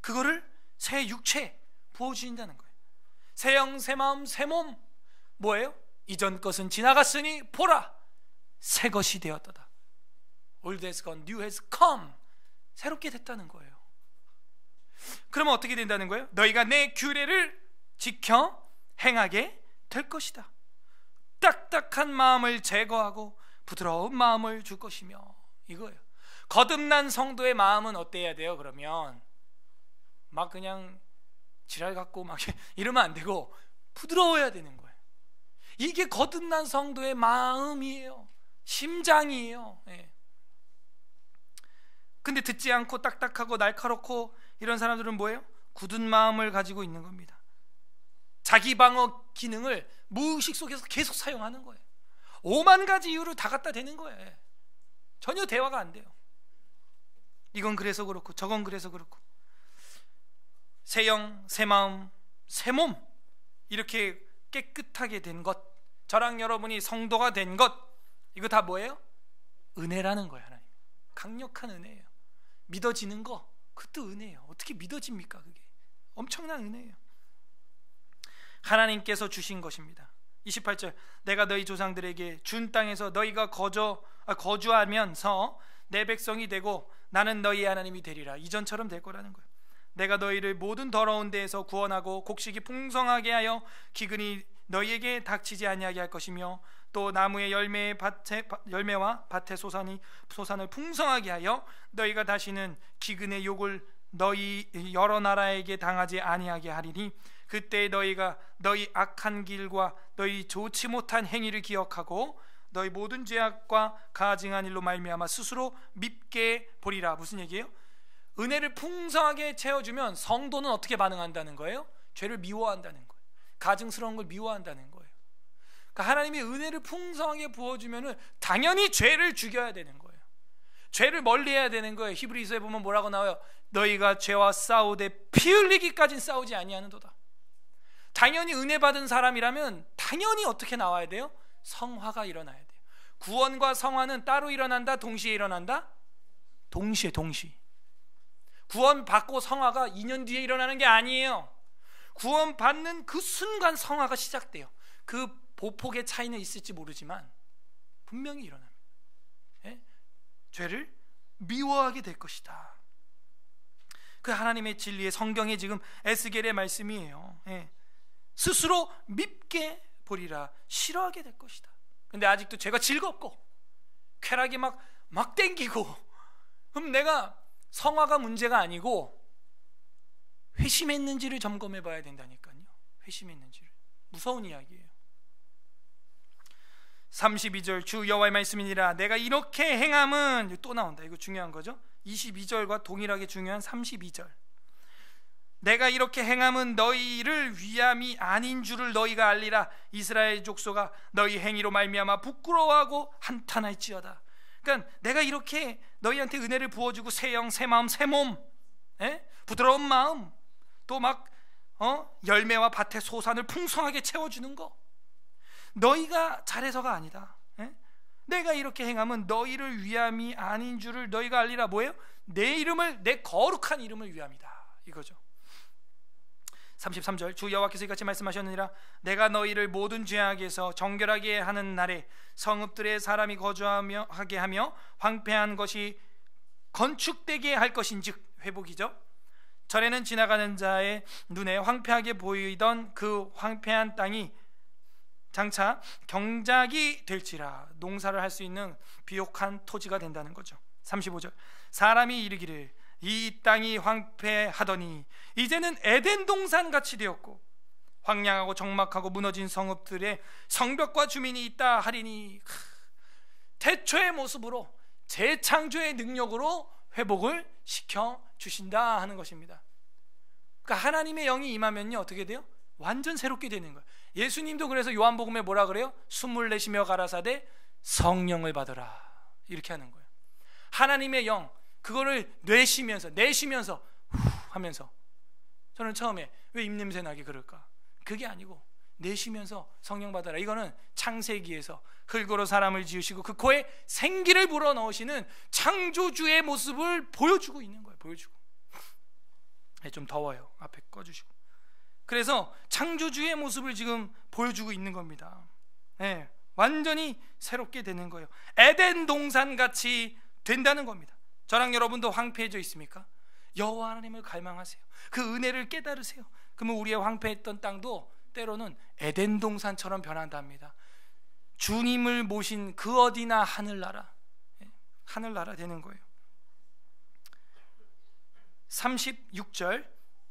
그거를 새 육체 부어주신다는 거예요. 새 영, 새 마음, 새 몸. 뭐예요? 이전 것은 지나갔으니 보라, 새 것이 되었도다. Old has gone, new has come. 새롭게 됐다는 거예요. 그러면 어떻게 된다는 거예요? 너희가 내 규례를 지켜 행하게 될 것이다. 딱딱한 마음을 제거하고 부드러운 마음을 줄 것이며, 이거예요. 거듭난 성도의 마음은 어때야 돼요? 그러면 막 그냥 지랄 갖고 막 이러면 안 되고 부드러워야 되는 거예요. 이게 거듭난 성도의 마음이에요. 심장이에요. 예. 근데 듣지 않고 딱딱하고 날카롭고 이런 사람들은 뭐예요? 굳은 마음을 가지고 있는 겁니다. 자기 방어 기능을 무의식 속에서 계속 사용하는 거예요. 5만 가지 이유로 다 갖다 대는 거예요. 전혀 대화가 안 돼요. 이건 그래서 그렇고 저건 그래서 그렇고, 새 영, 새 마음, 새 몸, 이렇게 깨끗하게 된 것, 저랑 여러분이 성도가 된 것, 이거 다 뭐예요? 은혜라는 거예요. 하나님 강력한 은혜예요. 믿어지는 거, 그것도 은혜예요. 어떻게 믿어집니까? 그게 엄청난 은혜예요. 하나님께서 주신 것입니다. 28절, 내가 너희 조상들에게 준 땅에서 너희가 거주하면서 내 백성이 되고 나는 너희의 하나님이 되리라. 이전처럼 될 거라는 거예요. 내가 너희를 모든 더러운 데에서 구원하고 곡식이 풍성하게 하여 기근이 너희에게 닥치지 아니하게 할 것이며, 또 나무의 열매와 밭의 소산을 풍성하게 하여 너희가 다시는 기근의 욕을 너희 여러 나라에게 당하지 아니하게 하리니, 그때 너희가 너희 악한 길과 너희 좋지 못한 행위를 기억하고 너희 모든 죄악과 가증한 일로 말미암아 스스로 밉게 보리라. 무슨 얘기예요? 은혜를 풍성하게 채워주면 성도는 어떻게 반응한다는 거예요? 죄를 미워한다는 거예요. 가증스러운 걸 미워한다는 거예요. 그러니까 하나님이 은혜를 풍성하게 부어주면 당연히 죄를 죽여야 되는 거예요. 죄를 멀리해야 되는 거예요. 히브리서에 보면 뭐라고 나와요? 너희가 죄와 싸우되 피 흘리기까지는 싸우지 아니하는도다. 당연히 은혜 받은 사람이라면 당연히 어떻게 나와야 돼요? 성화가 일어나야 돼요. 구원과 성화는 따로 일어난다, 동시에 일어난다? 동시에. 구원 받고 성화가 2년 뒤에 일어나는 게 아니에요. 구원 받는 그 순간 성화가 시작돼요. 그 보폭의 차이는 있을지 모르지만 분명히 일어납니다. 예? 죄를 미워하게 될 것이다. 그 하나님의 진리의 성경에 지금 에스겔의 말씀이에요. 예. 스스로 밉게 보리라. 싫어하게 될 것이다. 근데 아직도 죄가 즐겁고 쾌락이 막 땡기고, 그럼 내가 성화가 문제가 아니고 회심했는지를 점검해 봐야 된다니까요. 회심했는지를. 무서운 이야기예요. 32절, 주 여호와의 말씀이니라. 내가 이렇게 행함은, 또 나온다. 이거 중요한 거죠. 22절과 동일하게 중요한 32절. 내가 이렇게 행함은 너희를 위함이 아닌 줄을 너희가 알리라. 이스라엘 족속아, 너희 행위로 말미암아 부끄러워하고 한탄할지어다. 그러니까 내가 이렇게 너희한테 은혜를 부어주고 새 영, 새 마음, 새 몸, 부드러운 마음, 또 막 열매와 밭의 소산을 풍성하게 채워주는 거, 너희가 잘해서가 아니다. 내가 이렇게 행함은 너희를 위함이 아닌 줄을 너희가 알리라. 뭐예요? 내 이름을, 내 거룩한 이름을 위함이다, 이거죠. 33절, 주 여호와께서 이같이 말씀하셨느니라. 내가 너희를 모든 죄악에서 정결하게 하는 날에 성읍들의 사람이 거주하게 하며 황폐한 것이 건축되게 할 것인즉, 회복이죠. 전에는 지나가는 자의 눈에 황폐하게 보이던 그 황폐한 땅이 장차 경작이 될지라 농사를 할 수 있는 비옥한 토지가 된다는 거죠. 35절 사람이 이르기를 이 땅이 황폐하더니 이제는 에덴 동산 같이 되었고 황량하고 적막하고 무너진 성읍들의 성벽과 주민이 있다 하리니 태초의 모습으로 재창조의 능력으로 회복을 시켜 주신다 하는 것입니다. 그러니까 하나님의 영이 임하면요 어떻게 돼요? 완전 새롭게 되는 거예요. 예수님도 그래서 요한복음에 뭐라 그래요? 숨을 내쉬며 가라사대 성령을 받으라 이렇게 하는 거예요. 하나님의 영 그거를 내쉬면서 후 하면서 저는 처음에 왜 입냄새 나게 그럴까? 그게 아니고 내쉬면서 성령 받아라. 이거는 창세기에서 흙으로 사람을 지으시고 그 코에 생기를 불어넣으시는 창조주의 모습을 보여주고 있는 거예요. 보여주고. 좀 더워요. 앞에 꺼주시고. 그래서 창조주의 모습을 지금 보여주고 있는 겁니다. 네, 완전히 새롭게 되는 거예요. 에덴 동산같이 된다는 겁니다. 저랑 여러분도 황폐해져 있습니까? 여호와 하나님을 갈망하세요. 그 은혜를 깨달으세요. 그러면 우리의 황폐했던 땅도 때로는 에덴 동산처럼 변한답니다. 주님을 모신 그 어디나 하늘나라, 하늘나라 되는 거예요. 36절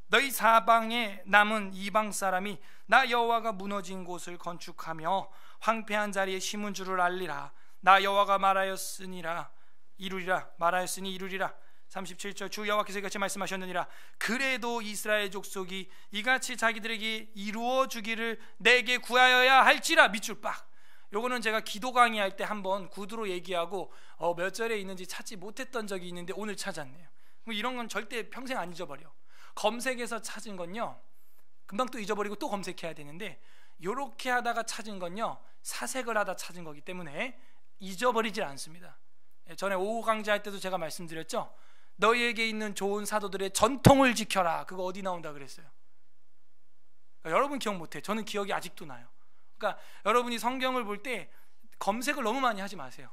너희 사방에 남은 이방 사람이 나 여호와가 무너진 곳을 건축하며 황폐한 자리에 심은 줄을 알리라. 나 여호와가 말하였으니라 이루리라. 말하였으니 이루리라. 37절 주 여호와께서 이같이 말씀하셨느니라. 그래도 이스라엘 족속이 이같이 자기들에게 이루어 주기를 내게 구하여야 할지라. 밑줄 빡. 요거는 제가 기도 강의할 때 한번 구두로 얘기하고 몇 절에 있는지 찾지 못했던 적이 있는데 오늘 찾았네요. 이런 건 절대 평생 안 잊어버려. 검색해서 찾은 건요 금방 또 잊어버리고 또 검색해야 되는데 요렇게 하다가 찾은 건요 사색을 하다 찾은 거기 때문에 잊어버리질 않습니다. 전에 오후 강좌할 때도 제가 말씀드렸죠. 너희에게 있는 좋은 사도들의 전통을 지켜라. 그거 어디 나온다 그랬어요? 그러니까 여러분 기억 못해. 저는 기억이 아직도 나요. 그러니까 여러분이 성경을 볼 때 검색을 너무 많이 하지 마세요.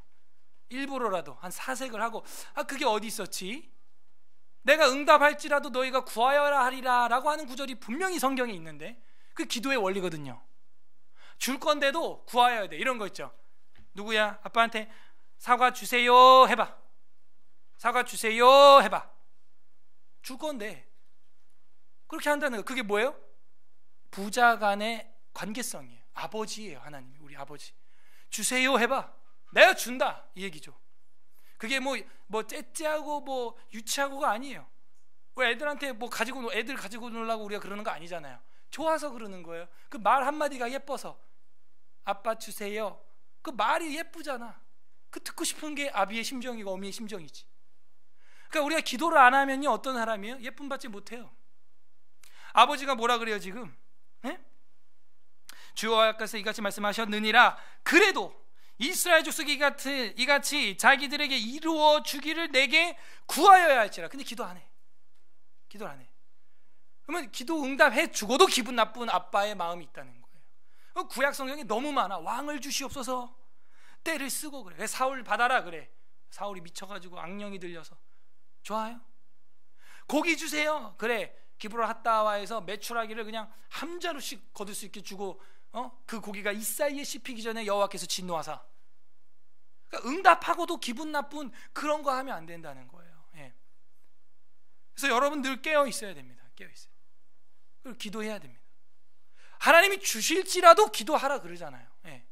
일부러라도 한 사색을 하고 그게 어디 있었지? 내가 응답할지라도 너희가 구하여라 하리라 라고 하는 구절이 분명히 성경에 있는데 그 기도의 원리거든요. 줄 건데도 구하여야 돼. 이런 거 있죠. 누구야? 아빠한테 사과 주세요 해봐. 사과 주세요 해봐. 줄 건데 그렇게 한다는 거. 그게 뭐예요? 부자 간의 관계성이에요. 아버지예요. 하나님이 우리 아버지. 주세요 해봐. 내가 준다 이 얘기죠. 그게 뭐 째째하고 뭐 유치하고가 아니에요. 왜 애들한테 애들 가지고 놀라고 우리가 그러는 거 아니잖아요. 좋아서 그러는 거예요. 그 말 한마디가 예뻐서. 아빠 주세요. 그 말이 예쁘잖아. 그 듣고 싶은 게 아비의 심정이고 어미의 심정이지. 그러니까 우리가 기도를 안 하면요 어떤 사람이에요? 예쁨 받지 못해요. 아버지가 뭐라 그래요 지금? 주 여호와께서 이같이 말씀하셨느니라. 그래도 이스라엘 족속이 이같이 자기들에게 이루어 주기를 내게 구하여야 할지라. 근데 기도 안 해. 기도를 안 해. 그러면 기도 응답해 주고도 기분 나쁜 아빠의 마음이 있다는 거예요. 구약 성경이 너무 많아. 왕을 주시옵소서. 때를 쓰고 그래. 사울 받아라 그래. 사울이 미쳐가지고 악령이 들려서. 좋아요. 고기 주세요. 그래. 기브로 핫다와에서 메추라기를 그냥 한 자루씩 거둘 수 있게 주고 그 고기가 이사이에 씹히기 전에 여호와께서 진노하사. 그러니까 응답하고도 기분 나쁜 그런 거 하면 안 된다는 거예요. 예. 그래서 여러분 늘 깨어 있어야 됩니다. 깨어 있어요. 그리고 기도해야 됩니다. 하나님이 주실지라도 기도하라 그러잖아요. 예.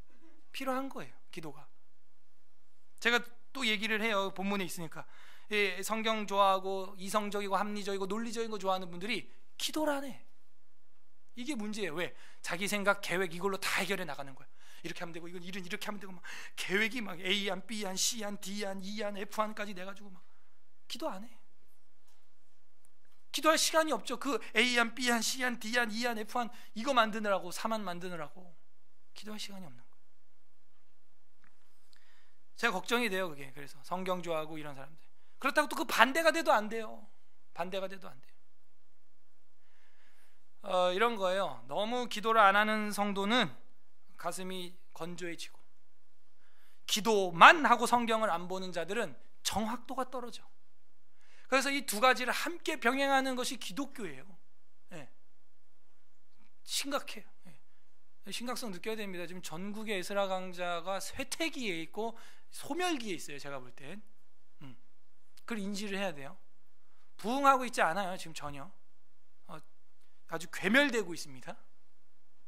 필요한 거예요. 기도가. 제가 또 얘기를 해요. 본문에 있으니까. 예, 성경 좋아하고 이성적이고 합리적이고 논리적인 거 좋아하는 분들이 기도를 안 해. 이게 문제예요. 왜? 자기 생각, 계획 이걸로 다 해결해 나가는 거야. 이렇게 하면 되고 이건 이렇게 하면 되고 막 계획이 막 A안, B안, C안, D안, E안, F안까지 내가지고 막 기도 안 해. 기도할 시간이 없죠. 그 A안, B안, C안, D안, E안, F안 이거 만드느라고 4만 만드느라고 기도할 시간이 없는 거예요. 제가 걱정이 돼요. 그게. 그래서 성경 좋아하고 이런 사람들. 그렇다고 또 그 반대가 돼도 안 돼요. 반대가 돼도 안 돼요. 이런 거예요. 너무 기도를 안 하는 성도는 가슴이 건조해지고 기도만 하고 성경을 안 보는 자들은 정확도가 떨어져. 그래서 이 두 가지를 함께 병행하는 것이 기독교예요. 예. 심각해요. 예. 심각성 느껴야 됩니다. 지금 전국의 에스라 강자가 쇠퇴기에 있고 소멸기에 있어요. 제가 볼 땐. 그걸 인지를 해야 돼요. 부흥하고 있지 않아요. 지금 전혀. 아주 괴멸되고 있습니다.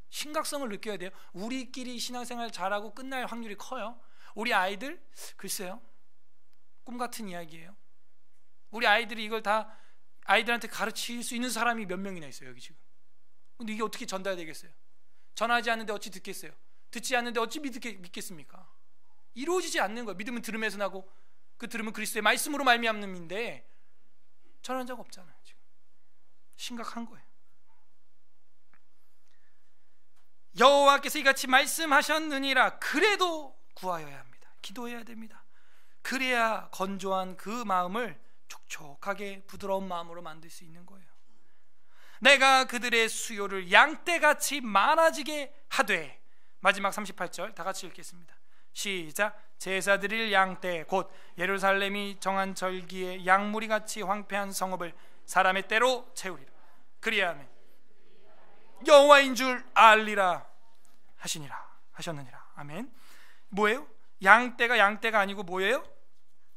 심각성을 느껴야 돼요. 우리끼리 신앙생활 잘하고 끝날 확률이 커요. 우리 아이들 글쎄요, 꿈 같은 이야기예요. 우리 아이들이 이걸 다 아이들한테 가르칠 수 있는 사람이 몇 명이나 있어요, 여기 지금. 근데 이게 어떻게 전달되겠어요? 전하지 않는데 어찌 듣겠어요? 듣지 않는데 어찌 믿겠습니까? 이루어지지 않는 거예요. 믿음은 들음에서 나고 그 들음은 그리스도의 말씀으로 말미암는인데 전한 적 없잖아요. 지금 심각한 거예요. 여호와께서 이같이 말씀하셨느니라. 그래도 구하여야 합니다. 기도해야 됩니다. 그래야 건조한 그 마음을 촉촉하게 부드러운 마음으로 만들 수 있는 거예요. 내가 그들의 수요를 양떼같이 많아지게 하되. 마지막 38절 다 같이 읽겠습니다. 시작. 제사 드릴 양떼 곧 예루살렘이 정한 절기에 양무리같이 황폐한 성읍을 사람의 떼로 채우리라. 그리하면 여호와인 줄 알리라 하셨느니라. 아멘. 뭐예요? 양떼가 아니고 뭐예요?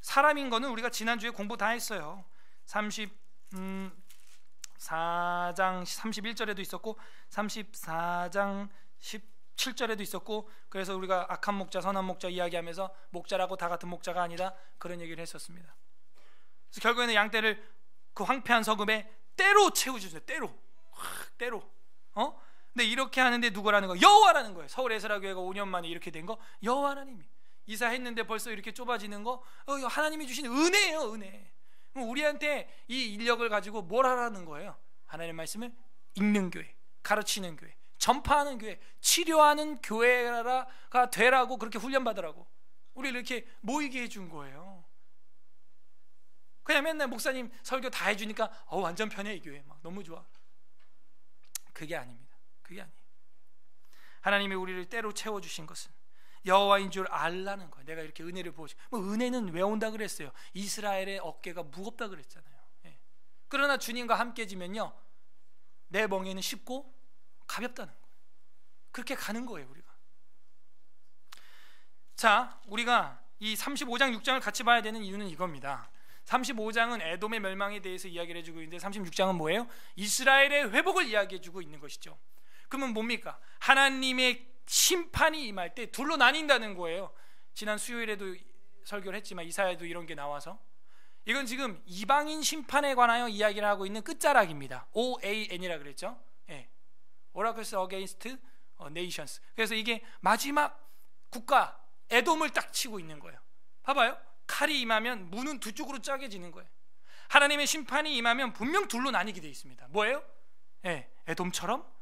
사람인 거는 우리가 지난주에 공부 다 했어요. 34장 31절에도 있었고 34장 17절에도 있었고, 그래서 우리가 악한 목자 선한 목자 이야기하면서 목자라고 다 같은 목자가 아니다 그런 얘기를 했었습니다. 그래서 결국에는 양떼를 그 황폐한 성읍에 떼로 채워주세요. 떼로. 근데 이렇게 하는데 누구라는 거예요? 여호와라는 거예요. 서울 에스라 교회가 5년 만에 이렇게 된 거 여호와 하나님이. 이사했는데 벌써 이렇게 좁아지는 거 하나님이 주신 은혜예요. 은혜. 우리한테 이 인력을 가지고 뭘 하라는 거예요? 하나님의 말씀을 읽는 교회, 가르치는 교회, 전파하는 교회, 치료하는 교회가 되라고 그렇게 훈련받으라고 우리를 이렇게 모이게 해준 거예요. 그냥 맨날 목사님 설교 다 해주니까 완전 편해 이 교회, 막 너무 좋아. 그게 아닙니다. 그게 아니에요. 하나님이 우리를 때로 채워주신 것은 여호와인 줄 알라는 거예요. 내가 이렇게 은혜를 보여줘. 은혜는 왜 온다 그랬어요? 이스라엘의 어깨가 무겁다 그랬잖아요. 예. 그러나 주님과 함께지면요, 내 멍에는 쉽고 가볍다는 거예요. 그렇게 가는 거예요, 우리가. 자, 우리가 이 35장 6장을 같이 봐야 되는 이유는 이겁니다. 35장은 에돔의 멸망에 대해서 이야기를 해주고 있는데 36장은 뭐예요? 이스라엘의 회복을 이야기해주고 있는 것이죠. 그러면 뭡니까? 하나님의 심판이 임할 때 둘로 나뉜다는 거예요. 지난 수요일에도 설교를 했지만 이사야도 이런 게 나와서, 이건 지금 이방인 심판에 관하여 이야기를 하고 있는 끝자락입니다. OAN이라 그랬죠. 예. Oracles Against Nations. 그래서 이게 마지막 국가 에돔을 딱 치고 있는 거예요. 봐봐요. 칼이 임하면 문은 두 쪽으로 짜게지는 거예요. 하나님의 심판이 임하면 분명 둘로 나뉘게 되어 있습니다. 뭐예요? 예, 에돔처럼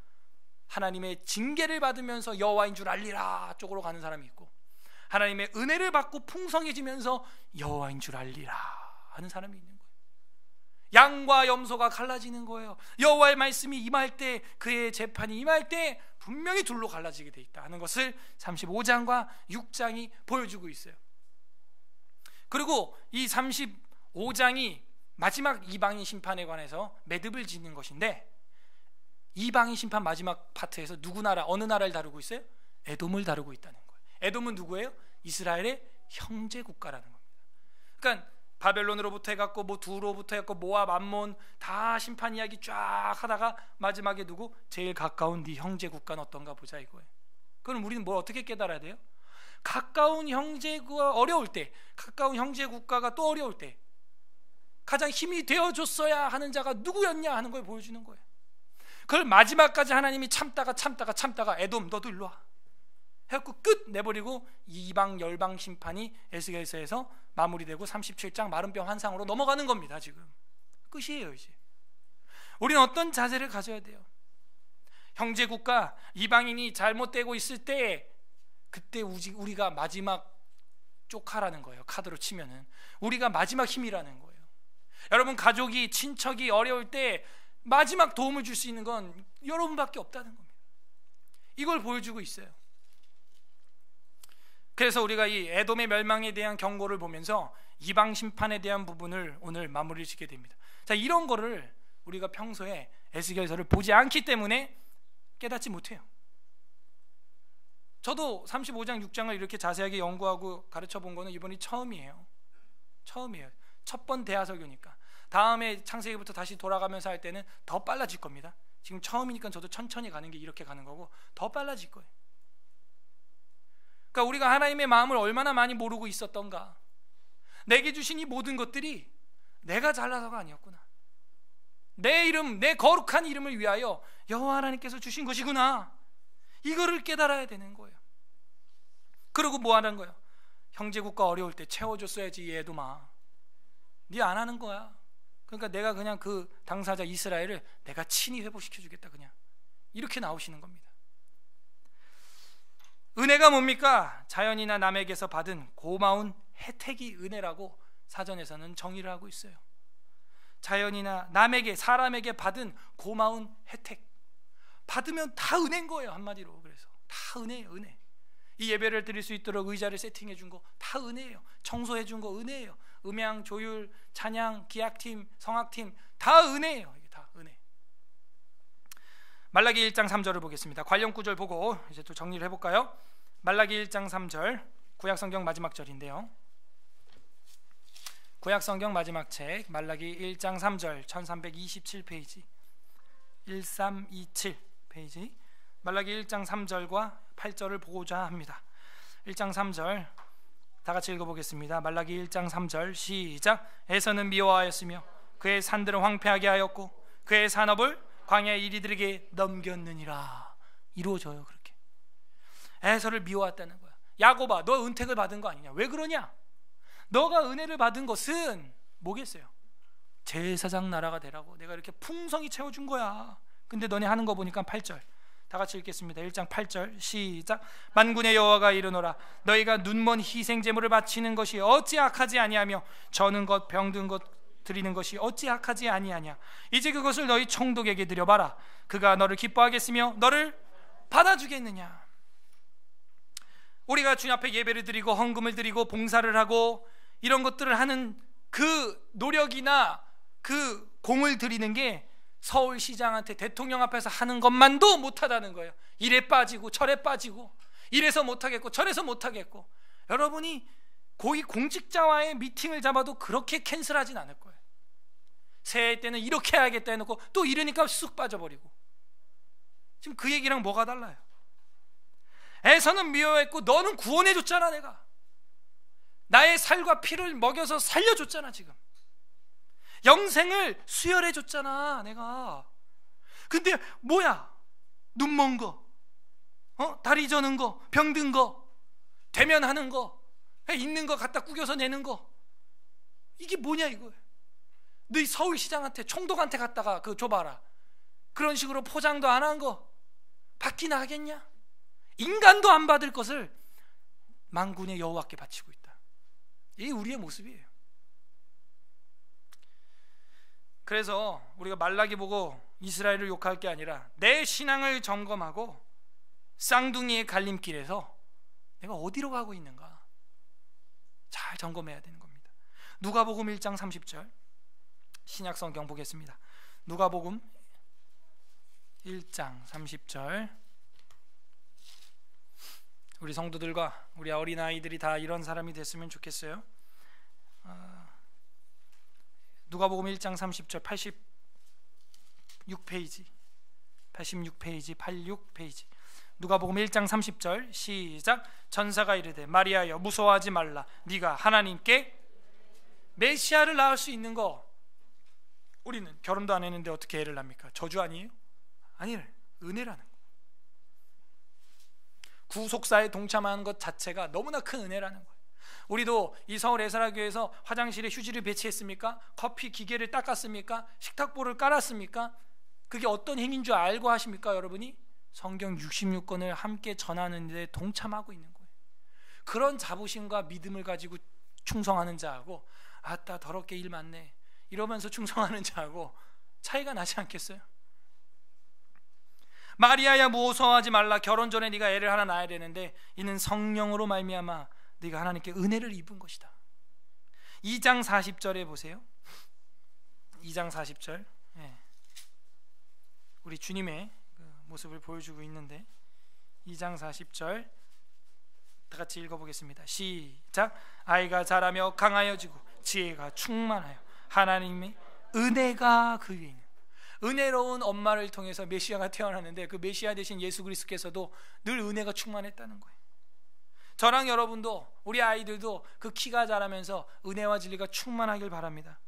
하나님의 징계를 받으면서 여호와인 줄 알리라 쪽으로 가는 사람이 있고, 하나님의 은혜를 받고 풍성해지면서 여호와인 줄 알리라 하는 사람이 있는 거예요. 양과 염소가 갈라지는 거예요. 여호와의 말씀이 임할 때, 그의 재판이 임할 때 분명히 둘로 갈라지게 돼 있다 하는 것을 35장과 6장이 보여주고 있어요. 그리고 이 35장이 마지막 이방인 심판에 관해서 매듭을 짓는 것인데, 이방인 심판 마지막 파트에서 어느 나라를 다루고 있어요? 에돔을 다루고 있다는 거예요. 에돔은 누구예요? 이스라엘의 형제 국가라는 겁니다. 그러니까 바벨론으로부터 해갖고 두로부터 해갖고 모압, 암몬 다 심판 이야기 쫙 하다가 마지막에 누구? 제일 가까운 네 형제 국가는 어떤가 보자 이거예요. 그럼 우리는 뭘 어떻게 깨달아야 돼요? 가까운 형제가 어려울 때, 가까운 형제 국가가 또 어려울 때 가장 힘이 되어줬어야 하는 자가 누구였냐 하는 걸 보여주는 거예요. 그걸 마지막까지 하나님이 참다가 에돔 너도 일로 와 해갖고 끝 내버리고 이방 열방 심판이 에스겔서에서 마무리되고 37장 마른뼈 환상으로 넘어가는 겁니다. 지금 끝이에요. 이제 우리는 어떤 자세를 가져야 돼요? 형제 국가 이방인이 잘못되고 있을 때, 그때 우리가 마지막 쪽하라는 거예요. 카드로 치면은 우리가 마지막 힘이라는 거예요. 여러분, 가족이 친척이 어려울 때 마지막 도움을 줄 수 있는 건 여러분밖에 없다는 겁니다. 이걸 보여주고 있어요. 그래서 우리가 이 에돔의 멸망에 대한 경고를 보면서 이방 심판에 대한 부분을 오늘 마무리를 짓게 됩니다. 자, 이런 거를 우리가 평소에 에스겔서를 보지 않기 때문에 깨닫지 못해요. 저도 35장 6장을 이렇게 자세하게 연구하고 가르쳐 본 거는 이번이 처음이에요. 첫 번 대하설교니까. 다음에 창세기부터 다시 돌아가면서 할 때는 더 빨라질 겁니다. 지금 처음이니까 저도 천천히 가는 게 이렇게 가는 거고 더 빨라질 거예요. 그러니까 우리가 하나님의 마음을 얼마나 많이 모르고 있었던가. 내게 주신 이 모든 것들이 내가 잘나서가 아니었구나. 내 이름, 내 거룩한 이름을 위하여 여호와 하나님께서 주신 것이구나. 이거를 깨달아야 되는 거예요. 그리고 뭐 하는 거예요? 형제국가 어려울 때 채워줬어야지. 얘도 막 네 안 하는 거야. 그러니까 내가 그냥 그 당사자 이스라엘을 내가 친히 회복시켜 주겠다. 그냥 이렇게 나오시는 겁니다. 은혜가 뭡니까? 자연이나 남에게서 받은 고마운 혜택이 은혜라고 사전에서는 정의를 하고 있어요. 자연이나 남에게, 사람에게 받은 고마운 혜택, 받으면 다 은혜인 거예요. 한마디로. 그래서 다 은혜예요. 은혜. 이 예배를 드릴 수 있도록 의자를 세팅해 준 거 다 은혜예요. 청소해 준 거 은혜예요. 음향, 조율, 찬양, 기악팀, 성악팀 다 은혜예요. 이게 다 은혜. 말라기 1장 3절을 보겠습니다. 관련 구절 보고 이제 또 정리를 해볼까요? 말라기 1장 3절, 구약성경 마지막 절인데요. 구약성경 마지막 책 말라기 1장 3절 1327페이지 1327 페이지 말라기 1장 3절과 8절을 보고자 합니다. 1장 3절 다 같이 읽어보겠습니다. 말라기 1장 3절 시작. 에서는 미워하였으며 그의 산들은 황폐하게 하였고 그의 산업을 광야의 이리들에게 넘겼느니라. 이루어져요. 그렇게 에서를 미워했다는 거야. 야곱아, 너 은택을 받은 거 아니냐? 왜 그러냐? 너가 은혜를 받은 것은 뭐겠어요? 제사장 나라가 되라고 내가 이렇게 풍성히 채워준 거야. 근데 너네 하는 거 보니까 8절 다 같이 읽겠습니다. 1장 8절 시작. 만군의 여호와가 이르노라. 너희가 눈먼 희생 제물을 바치는 것이 어찌 악하지 아니하며 저는 것 병든 것 드리는 것이 어찌 악하지 아니하냐. 이제 그것을 너희 총독에게 드려봐라. 그가 너를 기뻐하겠으며 너를 받아주겠느냐. 우리가 주님 앞에 예배를 드리고 헌금을 드리고 봉사를 하고 이런 것들을 하는 그 노력이나 그 공을 들이는 게 서울시장한테 대통령 앞에서 하는 것만도 못하다는 거예요. 이래 빠지고 저래 빠지고 이래서 못하겠고 저래서 못하겠고. 여러분이 고위 공직자와의 미팅을 잡아도 그렇게 캔슬하진 않을 거예요. 새해 때는 이렇게 해야겠다 해놓고 또 이러니까 쑥 빠져버리고. 지금 그 얘기랑 뭐가 달라요? 에서는 미워했고 너는 구원해줬잖아. 내가 나의 살과 피를 먹여서 살려줬잖아. 지금 영생을 수혈해줬잖아. 내가. 근데 뭐야? 눈먼 거, 다리 저는 거, 병든 거, 대면하는 거, 있는 거 갖다 구겨서 내는 거, 이게 뭐냐 이거예요. 너희 서울시장한테 총독한테 갖다가 그 줘봐라. 그런 식으로 포장도 안 한 거 받기나 하겠냐? 인간도 안 받을 것을 만군의 여호와께 바치고 있다. 이게 우리의 모습이에요. 그래서 우리가 말라기 보고 이스라엘을 욕할 게 아니라 내 신앙을 점검하고 쌍둥이의 갈림길에서 내가 어디로 가고 있는가 잘 점검해야 되는 겁니다. 누가복음 1장 30절 신약성경 보겠습니다. 누가복음 1장 30절. 우리 성도들과 우리 어린아이들이 다 이런 사람이 됐으면 좋겠어요. 누가복음 1장 30절 86페이지 86페이지 누가복음 1장 30절 시작. 전사가 이르되 마리아여 무서워하지 말라. 네가 하나님께 메시아를 낳을 수 있는 거. 우리는 결혼도 안 했는데 어떻게 애를 낳습니까? 저주 아니에요? 아니에요. 은혜라는 거. 구속사에 동참하는 것 자체가 너무나 큰 은혜라는 거예요. 우리도 이 서울 에스라교회에서 화장실에 휴지를 배치했습니까? 커피 기계를 닦았습니까? 식탁보를 깔았습니까? 그게 어떤 행위인 줄 알고 하십니까? 여러분이 성경 66권을 함께 전하는 데 동참하고 있는 거예요. 그런 자부심과 믿음을 가지고 충성하는 자하고 아따 더럽게 일 많네 이러면서 충성하는 자하고 차이가 나지 않겠어요? 마리아야 무서워하지 말라. 결혼 전에 네가 애를 하나 낳아야 되는데 이는 성령으로 말미암아 네가 하나님께 은혜를 입은 것이다. 2장 40절에 보세요. 2장 40절 우리 주님의 그 모습을 보여주고 있는데 2장 40절 다 같이 읽어보겠습니다. 시작. 아이가 자라며 강하여지고 지혜가 충만하여 하나님의 은혜가 그 위에 있는, 은혜로운 엄마를 통해서 메시아가 태어났는데 그 메시아 대신 예수 그리스도께서도 늘 은혜가 충만했다는 거예요. 저랑 여러분도, 우리 아이들도 그 키가 자라면서 은혜와 진리가 충만하길 바랍니다.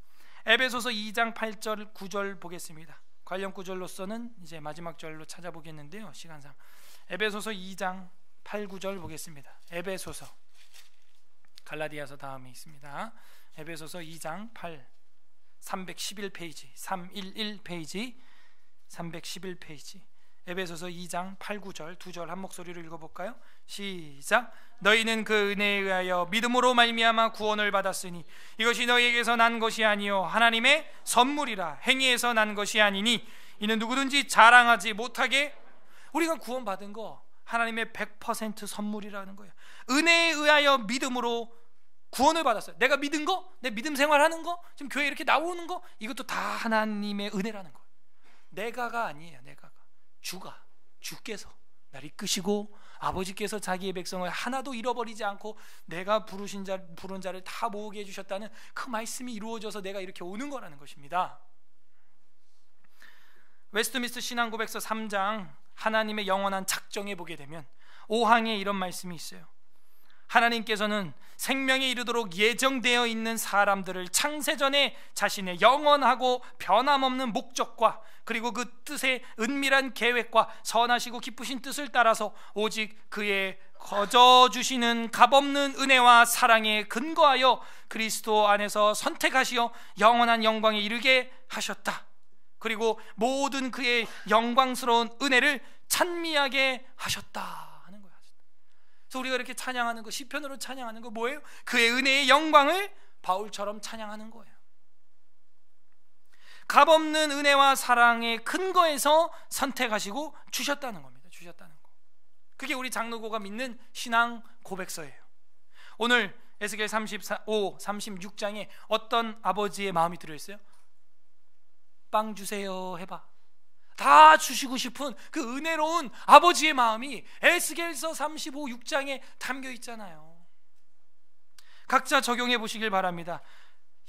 에베소서 2장 8절 9절 보겠습니다. 관련 구절로서는 이제 마지막 절로 찾아보겠는데요, 시간상. 에베소서 2장 8, 9절 보겠습니다. 에베소서, 갈라디아서 다음에 있습니다. 에베소서 2장 8, 311페이지, 311페이지, 311페이지. 에베소서 2장 8, 9절 두 절 한 목소리로 읽어볼까요? 시작. 너희는 그 은혜에 의하여 믿음으로 말미암아 구원을 받았으니 이것이 너희에게서 난 것이 아니요 하나님의 선물이라. 행위에서 난 것이 아니니 이는 누구든지 자랑하지 못하게. 우리가 구원받은 거 하나님의 100% 선물이라는 거예요. 은혜에 의하여 믿음으로 구원을 받았어요. 내가 믿은 거, 내 믿음 생활하는 거, 지금 교회 이렇게 나오는 거, 이것도 다 하나님의 은혜라는 거예요. 내가가 아니에요. 내가가, 주께서 날 이끄시고 아버지께서 자기의 백성을 하나도 잃어버리지 않고 내가 부른 자를 다 모으게 해주셨다는 그 말씀이 이루어져서 내가 이렇게 오는 거라는 것입니다. 웨스트민스터 신앙고백서 3장 하나님의 영원한 작정에 보게 되면 5항에 이런 말씀이 있어요. 하나님께서는 생명에 이르도록 예정되어 있는 사람들을 창세전에 자신의 영원하고 변함없는 목적과 그리고 그 뜻의 은밀한 계획과 선하시고 기쁘신 뜻을 따라서 오직 그의 거저 주시는 값없는 은혜와 사랑에 근거하여 그리스도 안에서 선택하시어 영원한 영광에 이르게 하셨다. 그리고 모든 그의 영광스러운 은혜를 찬미하게 하셨다 하는 거야. 그래서 우리가 이렇게 찬양하는 거, 시편으로 찬양하는 거 뭐예요? 그의 은혜의 영광을 바울처럼 찬양하는 거예요. 값없는 은혜와 사랑의 근거에서 선택하시고 주셨다는 겁니다. 주셨다는 거. 그게 우리 장로고가 믿는 신앙 고백서예요. 오늘 에스겔 35, 36장에 어떤 아버지의 마음이 들어있어요? 빵 주세요 해봐. 다 주시고 싶은 그 은혜로운 아버지의 마음이 에스겔서 35, 6장에 담겨 있잖아요. 각자 적용해 보시길 바랍니다.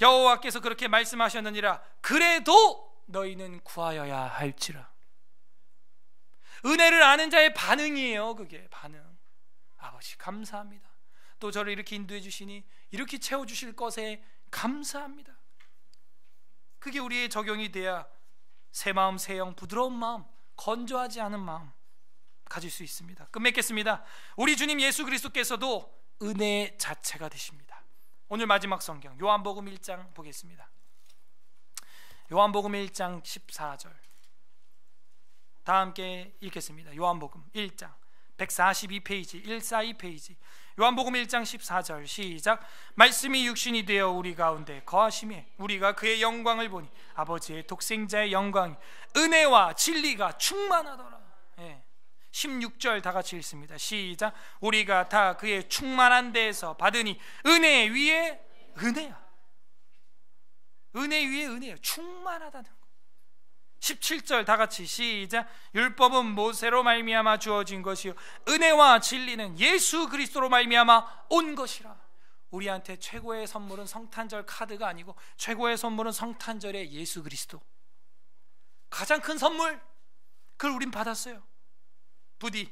여호와께서 그렇게 말씀하셨느니라. 그래도 너희는 구하여야 할지라. 은혜를 아는 자의 반응이에요. 그게 반응. 아버지 감사합니다. 또 저를 이렇게 인도해 주시니 이렇게 채워주실 것에 감사합니다. 그게 우리의 적용이 돼야 새 마음, 새 영, 부드러운 마음, 건조하지 않은 마음 가질 수 있습니다. 끝맺겠습니다. 우리 주님 예수 그리스도께서도 은혜 자체가 되십니다. 오늘 마지막 성경 요한복음 1장 보겠습니다. 요한복음 1장 14절 다 함께 읽겠습니다. 요한복음 1장 142페이지 142페이지 요한복음 1장 14절 시작. 말씀이 육신이 되어 우리 가운데 거하심에 우리가 그의 영광을 보니 아버지의 독생자의 영광이 은혜와 진리가 충만하더라. 16절 다 같이 읽습니다. 시작. 우리가 다 그의 충만한 데에서 받으니 은혜 위에 은혜야. 은혜 위에 은혜야. 충만하다는 거. 17절 다 같이 시작. 율법은 모세로 말미암아 주어진 것이요 은혜와 진리는 예수 그리스도로 말미암아 온 것이라. 우리한테 최고의 선물은 성탄절 카드가 아니고 최고의 선물은 성탄절의 예수 그리스도. 가장 큰 선물, 그걸 우린 받았어요. 부디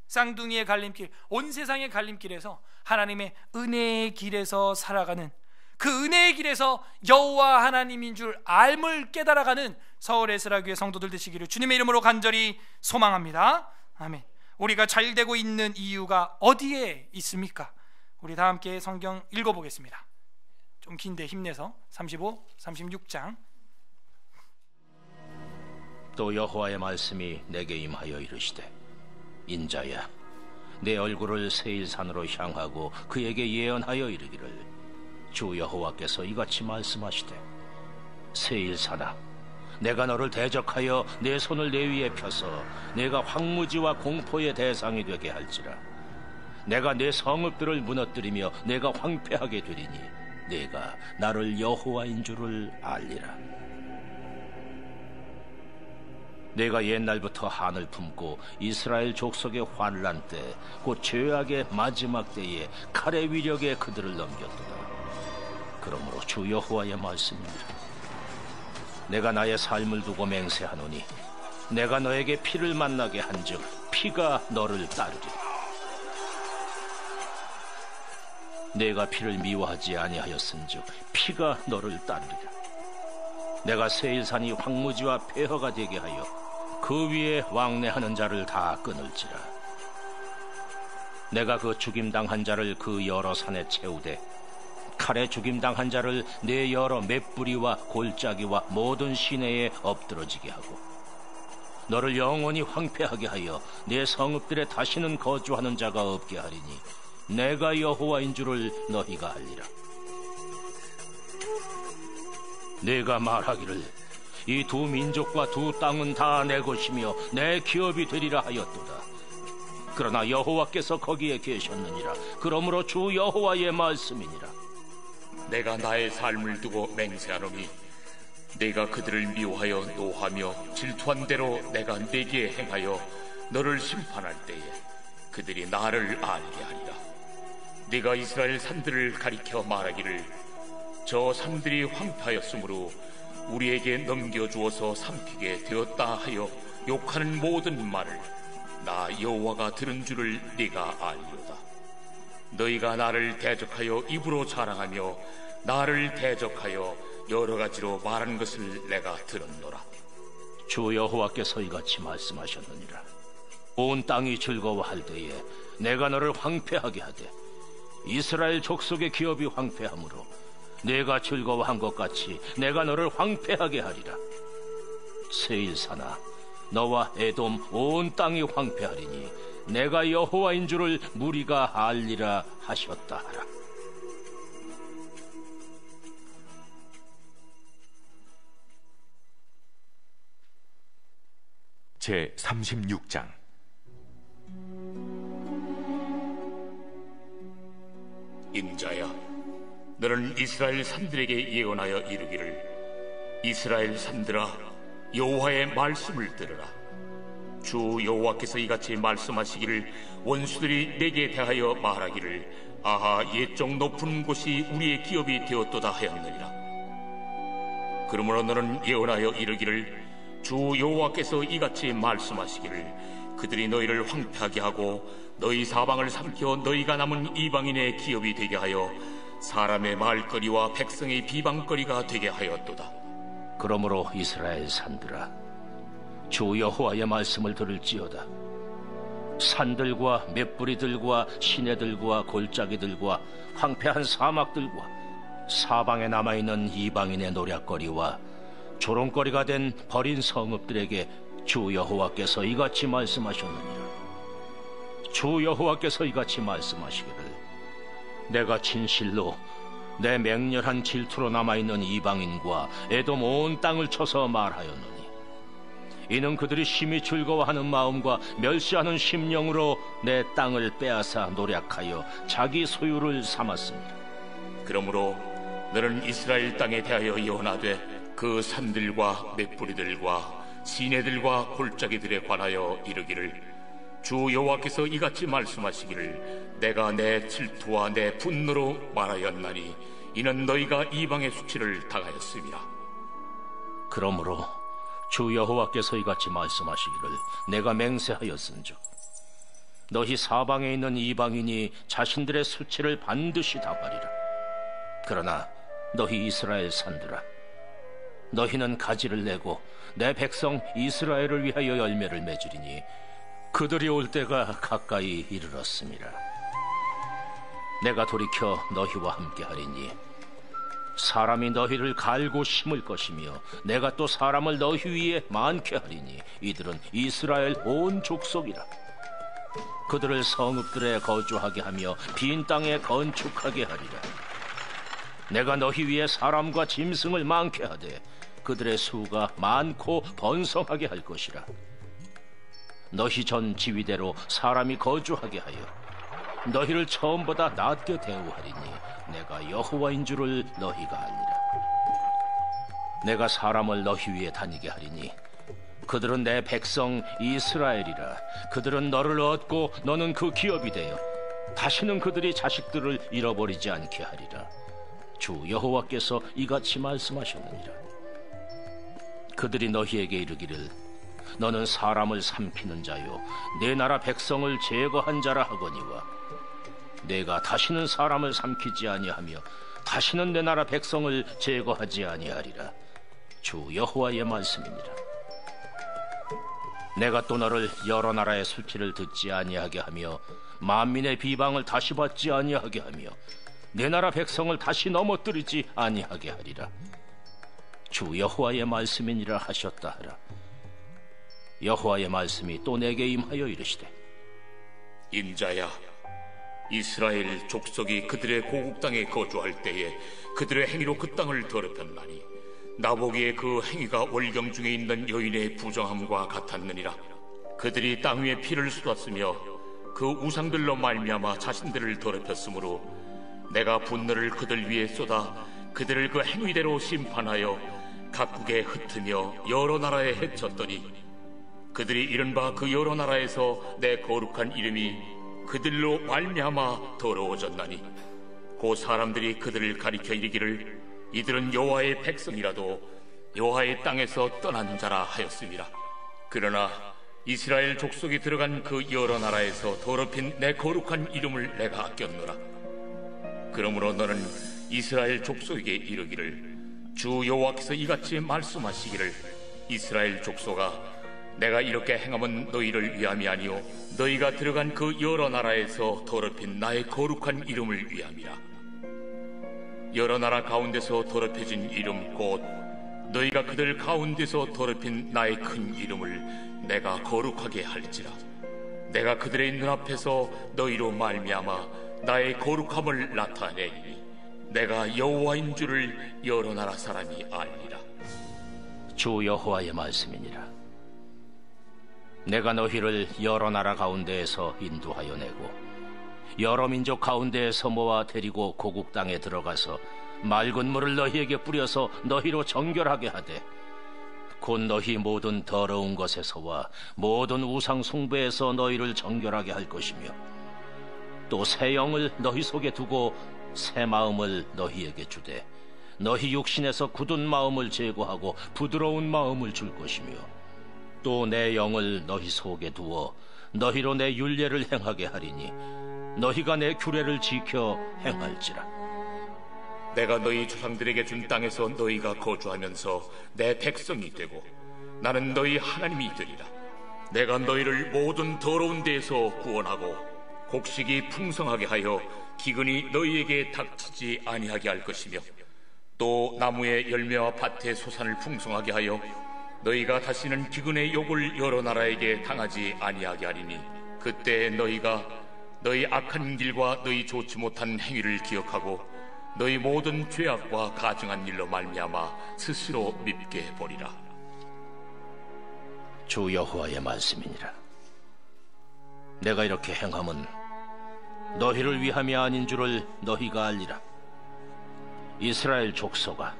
쌍둥이의 갈림길, 온 세상의 갈림길에서 하나님의 은혜의 길에서 살아가는, 그 은혜의 길에서 여호와 하나님인 줄 알물 깨달아가는 서울 에스라교회 성도들 되시기를 주님의 이름으로 간절히 소망합니다. 아멘. 우리가 잘 되고 있는 이유가 어디에 있습니까? 우리 다 함께 성경 읽어보겠습니다. 좀 긴데 힘내서 35, 36장. 또 여호와의 말씀이 내게 임하여 이르시되 인자야, 내 얼굴을 세일산으로 향하고 그에게 예언하여 이르기를 주 여호와께서 이같이 말씀하시되 세일산아, 내가 너를 대적하여 내 손을 내 위에 펴서 내가 황무지와 공포의 대상이 되게 할지라. 내가 내 성읍들을 무너뜨리며 내가 황폐하게 되리니 내가 나를 여호와인 줄을 알리라. 내가 옛날부터 한을 품고 이스라엘 족속의 환난 때, 곧 죄악의 마지막 때에 칼의 위력에 그들을 넘겼도다. 그러므로 주 여호와의 말씀입니다. 내가 나의 삶을 두고 맹세하노니 내가 너에게 피를 만나게 한즉 피가 너를 따르리라. 내가 피를 미워하지 아니하였은즉 피가 너를 따르리라. 내가 세일산이 황무지와 폐허가 되게 하여 그 위에 왕래하는 자를 다 끊을지라. 내가 그 죽임당한 자를 그 여러 산에 채우되 칼에 죽임당한 자를 내 여러 맷뿌리와 골짜기와 모든 시내에 엎드러지게 하고 너를 영원히 황폐하게 하여 내 성읍들에 다시는 거주하는 자가 없게 하리니 내가 여호와인 줄을 너희가 알리라. 내가 말하기를 이 두 민족과 두 땅은 다 내 것이며 내 기업이 되리라 하였도다. 그러나 여호와께서 거기에 계셨느니라. 그러므로 주 여호와의 말씀이니라. 내가 나의 삶을 두고 맹세하노니 내가 그들을 미워하여 노하며 질투한 대로 내가 내게 행하여 너를 심판할 때에 그들이 나를 알게 하리라. 네가 이스라엘 산들을 가리켜 말하기를 저 산들이 황폐하였으므로 우리에게 넘겨주어서 삼키게 되었다 하여 욕하는 모든 말을 나 여호와가 들은 줄을 네가 알리로다. 너희가 나를 대적하여 입으로 자랑하며 나를 대적하여 여러 가지로 말하는 것을 내가 들었노라. 주 여호와께서 이같이 말씀하셨느니라. 온 땅이 즐거워할 때에 내가 너를 황폐하게 하되 이스라엘 족속의 기업이 황폐하므로 내가 즐거워한 것 같이 내가 너를 황폐하게 하리라. 세일산아, 너와 에돔 온 땅이 황폐하리니 내가 여호와인 줄을 무리가 알리라 하셨다 하라. 제 36장. 인자야, 너는 이스라엘 산들에게 예언하여 이르기를 이스라엘 산들아, 여호와의 말씀을 들으라. 주 여호와께서 이같이 말씀하시기를 원수들이 내게 대하여 말하기를 아하, 옛적 높은 곳이 우리의 기업이 되었도다 하였느니라. 그러므로 너는 예언하여 이르기를 주 여호와께서 이같이 말씀하시기를 그들이 너희를 황폐하게 하고 너희 사방을 삼켜 너희가 남은 이방인의 기업이 되게 하여 사람의 말거리와 백성의 비방거리가 되게 하였도다. 그러므로 이스라엘 산들아, 주 여호와의 말씀을 들을지어다. 산들과 맷뿌리들과 시내들과 골짜기들과 황폐한 사막들과 사방에 남아있는 이방인의 노략거리와 조롱거리가 된 버린 성읍들에게 주 여호와께서 이같이 말씀하셨느니라. 주 여호와께서 이같이 말씀하시기를 내가 진실로 내 맹렬한 질투로 남아있는 이방인과 에돔 온 땅을 쳐서 말하였노니 이는 그들이 심히 즐거워하는 마음과 멸시하는 심령으로 내 땅을 빼앗아 노략하여 자기 소유를 삼았습니다. 그러므로 너는 이스라엘 땅에 대하여 예언하되 그 산들과 맷뿌리들과 시내들과 골짜기들에 관하여 이르기를 주 여호와께서 이같이 말씀하시기를 내가 내 질투와 내 분노로 말하였나니 이는 너희가 이방의 수치를 당하였음이라. 그러므로 주 여호와께서 이같이 말씀하시기를 내가 맹세하였은즉 너희 사방에 있는 이방인이 자신들의 수치를 반드시 당하리라. 그러나 너희 이스라엘 산들아, 너희는 가지를 내고 내 백성 이스라엘을 위하여 열매를 맺으리니 그들이 올 때가 가까이 이르렀음이라. 내가 돌이켜 너희와 함께하리니 사람이 너희를 갈고 심을 것이며 내가 또 사람을 너희 위에 많게 하리니 이들은 이스라엘 온 족속이라. 그들을 성읍들에 거주하게 하며 빈 땅에 건축하게 하리라. 내가 너희 위에 사람과 짐승을 많게 하되 그들의 수가 많고 번성하게 할 것이라. 너희 전 지위대로 사람이 거주하게 하여 너희를 처음보다 낮게 대우하리니 내가 여호와인 줄을 너희가 알리라. 내가 사람을 너희 위에 다니게 하리니 그들은 내 백성 이스라엘이라. 그들은 너를 얻고 너는 그 기업이 되어 다시는 그들이 자식들을 잃어버리지 않게 하리라. 주 여호와께서 이같이 말씀하셨느니라. 그들이 너희에게 이르기를 너는 사람을 삼키는 자요 내 나라 백성을 제거한 자라 하거니와 내가 다시는 사람을 삼키지 아니하며 다시는 내 나라 백성을 제거하지 아니하리라. 주 여호와의 말씀이니라. 내가 또 너를 여러 나라의 수치를 듣지 아니하게 하며 만민의 비방을 다시 받지 아니하게 하며 내 나라 백성을 다시 넘어뜨리지 아니하게 하리라. 주 여호와의 말씀이니라 하셨다 하라. 여호와의 말씀이 또 내게 임하여 이르시되 인자야, 이스라엘 족속이 그들의 고국 땅에 거주할 때에 그들의 행위로 그 땅을 더럽혔나니 나보기에 그 행위가 월경 중에 있는 여인의 부정함과 같았느니라. 그들이 땅 위에 피를 쏟았으며 그 우상들로 말미암아 자신들을 더럽혔으므로 내가 분노를 그들 위에 쏟아 그들을 그 행위대로 심판하여 각국에 흩으며 여러 나라에 헤쳤더니 그들이 이른바 그 여러 나라에서 내 거룩한 이름이 그들로 말미암아 더러워졌나니 그 사람들이 그들을 가리켜 이르기를 이들은 여호와의 백성이라도 여호와의 땅에서 떠난 자라 하였음이라. 그러나 이스라엘 족속이 들어간 그 여러 나라에서 더럽힌 내 거룩한 이름을 내가 아꼈노라. 그러므로 너는 이스라엘 족속에게 이르기를 주 여호와께서 이같이 말씀하시기를 이스라엘 족속아, 내가 이렇게 행함은 너희를 위함이 아니요 너희가 들어간 그 여러 나라에서 더럽힌 나의 거룩한 이름을 위함이라. 여러 나라 가운데서 더럽혀진 이름 곧 너희가 그들 가운데서 더럽힌 나의 큰 이름을 내가 거룩하게 할지라. 내가 그들의 눈앞에서 너희로 말미암아 나의 거룩함을 나타내리니 내가 여호와인 줄을 여러 나라 사람이 알리라. 주 여호와의 말씀이니라. 내가 너희를 여러 나라 가운데에서 인도하여 내고 여러 민족 가운데에서 모아 데리고 고국 땅에 들어가서 맑은 물을 너희에게 뿌려서 너희로 정결하게 하되 곧 너희 모든 더러운 것에서와 모든 우상 숭배에서 너희를 정결하게 할 것이며 또 새 영을 너희 속에 두고 새 마음을 너희에게 주되 너희 육신에서 굳은 마음을 제거하고 부드러운 마음을 줄 것이며 또 내 영을 너희 속에 두어 너희로 내 율례를 행하게 하리니 너희가 내 규례를 지켜 행할지라. 내가 너희 조상들에게 준 땅에서 너희가 거주하면서 내 백성이 되고 나는 너희 하나님이 되리라. 내가 너희를 모든 더러운 데에서 구원하고 곡식이 풍성하게 하여 기근이 너희에게 닥치지 아니하게 할 것이며 또 나무의 열매와 밭의 소산을 풍성하게 하여 너희가 다시는 기근의 욕을 여러 나라에게 당하지 아니하게 하리니 그때 너희가 너희 악한 길과 너희 좋지 못한 행위를 기억하고 너희 모든 죄악과 가증한 일로 말미암아 스스로 밉게 보리라. 주 여호와의 말씀이니라. 내가 이렇게 행함은 너희를 위함이 아닌 줄을 너희가 알리라. 이스라엘 족속아,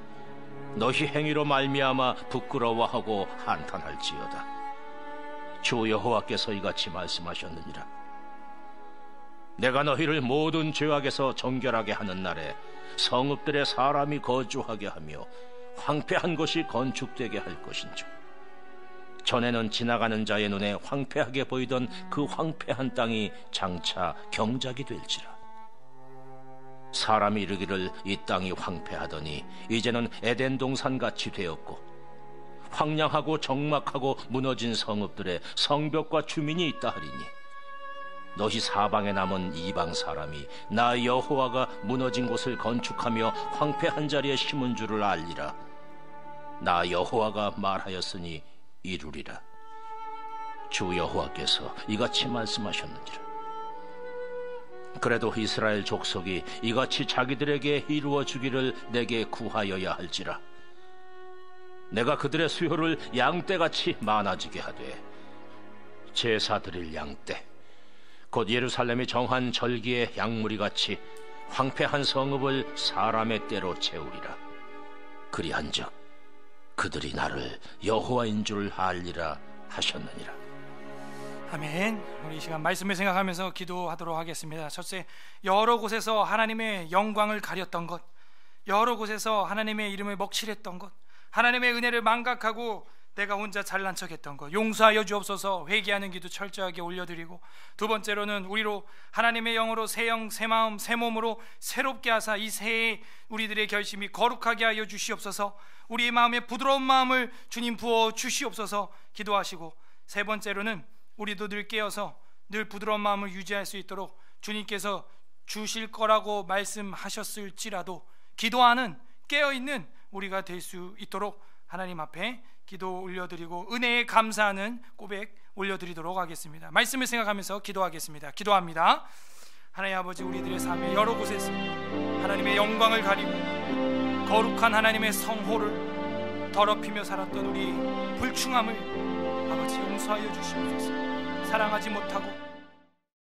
너희 행위로 말미암아 부끄러워하고 한탄할지어다. 주 여호와께서 이같이 말씀하셨느니라. 내가 너희를 모든 죄악에서 정결하게 하는 날에 성읍들에 사람이 거주하게 하며 황폐한 것이 건축되게 할 것인즉 전에는 지나가는 자의 눈에 황폐하게 보이던 그 황폐한 땅이 장차 경작이 될지라. 사람이 이르기를 이 땅이 황폐하더니 이제는 에덴 동산같이 되었고 황량하고 적막하고 무너진 성읍들에 성벽과 주민이 있다 하리니 너희 사방에 남은 이방 사람이 나 여호와가 무너진 곳을 건축하며 황폐한 자리에 심은 줄을 알리라. 나 여호와가 말하였으니 이루리라. 주 여호와께서 이같이 말씀하셨느니라. 그래도 이스라엘 족속이 이같이 자기들에게 이루어 주기를 내게 구하여야 할지라. 내가 그들의 수요를 양떼같이 많아지게 하되 제사 드릴 양떼 곧 예루살렘이 정한 절기의 양무리같이 황폐한 성읍을 사람의 떼로 채우리라. 그리한즉 그들이 나를 여호와인 줄 알리라 하셨느니라. 아멘. 우리 이 시간 말씀을 생각하면서 기도하도록 하겠습니다. 첫째, 여러 곳에서 하나님의 영광을 가렸던 것, 여러 곳에서 하나님의 이름을 먹칠했던 것, 하나님의 은혜를 망각하고 내가 혼자 잘난 척했던 것 용서하여 주옵소서. 회개하는 기도 철저하게 올려드리고, 두 번째로는 우리로 하나님의 영으로 새 영, 새 마음, 새 몸으로 새롭게 하사 이 새해 우리들의 결심이 거룩하게 하여 주시옵소서. 우리의 마음에 부드러운 마음을 주님 부어 주시옵소서 기도하시고, 세 번째로는 우리도 늘 깨어서 늘 부드러운 마음을 유지할 수 있도록 주님께서 주실 거라고 말씀하셨을지라도 기도하는 깨어있는 우리가 될 수 있도록 하나님 앞에 기도 올려드리고 은혜에 감사하는 고백 올려드리도록 하겠습니다. 말씀을 생각하면서 기도하겠습니다. 기도합니다. 하나님 아버지, 우리들의 삶의 여러 곳에서 하나님의 영광을 가리고 거룩한 하나님의 성호를 더럽히며 살았던 우리 불충함을 아버지 용서하여 주시옵소서. 사랑하지 못하고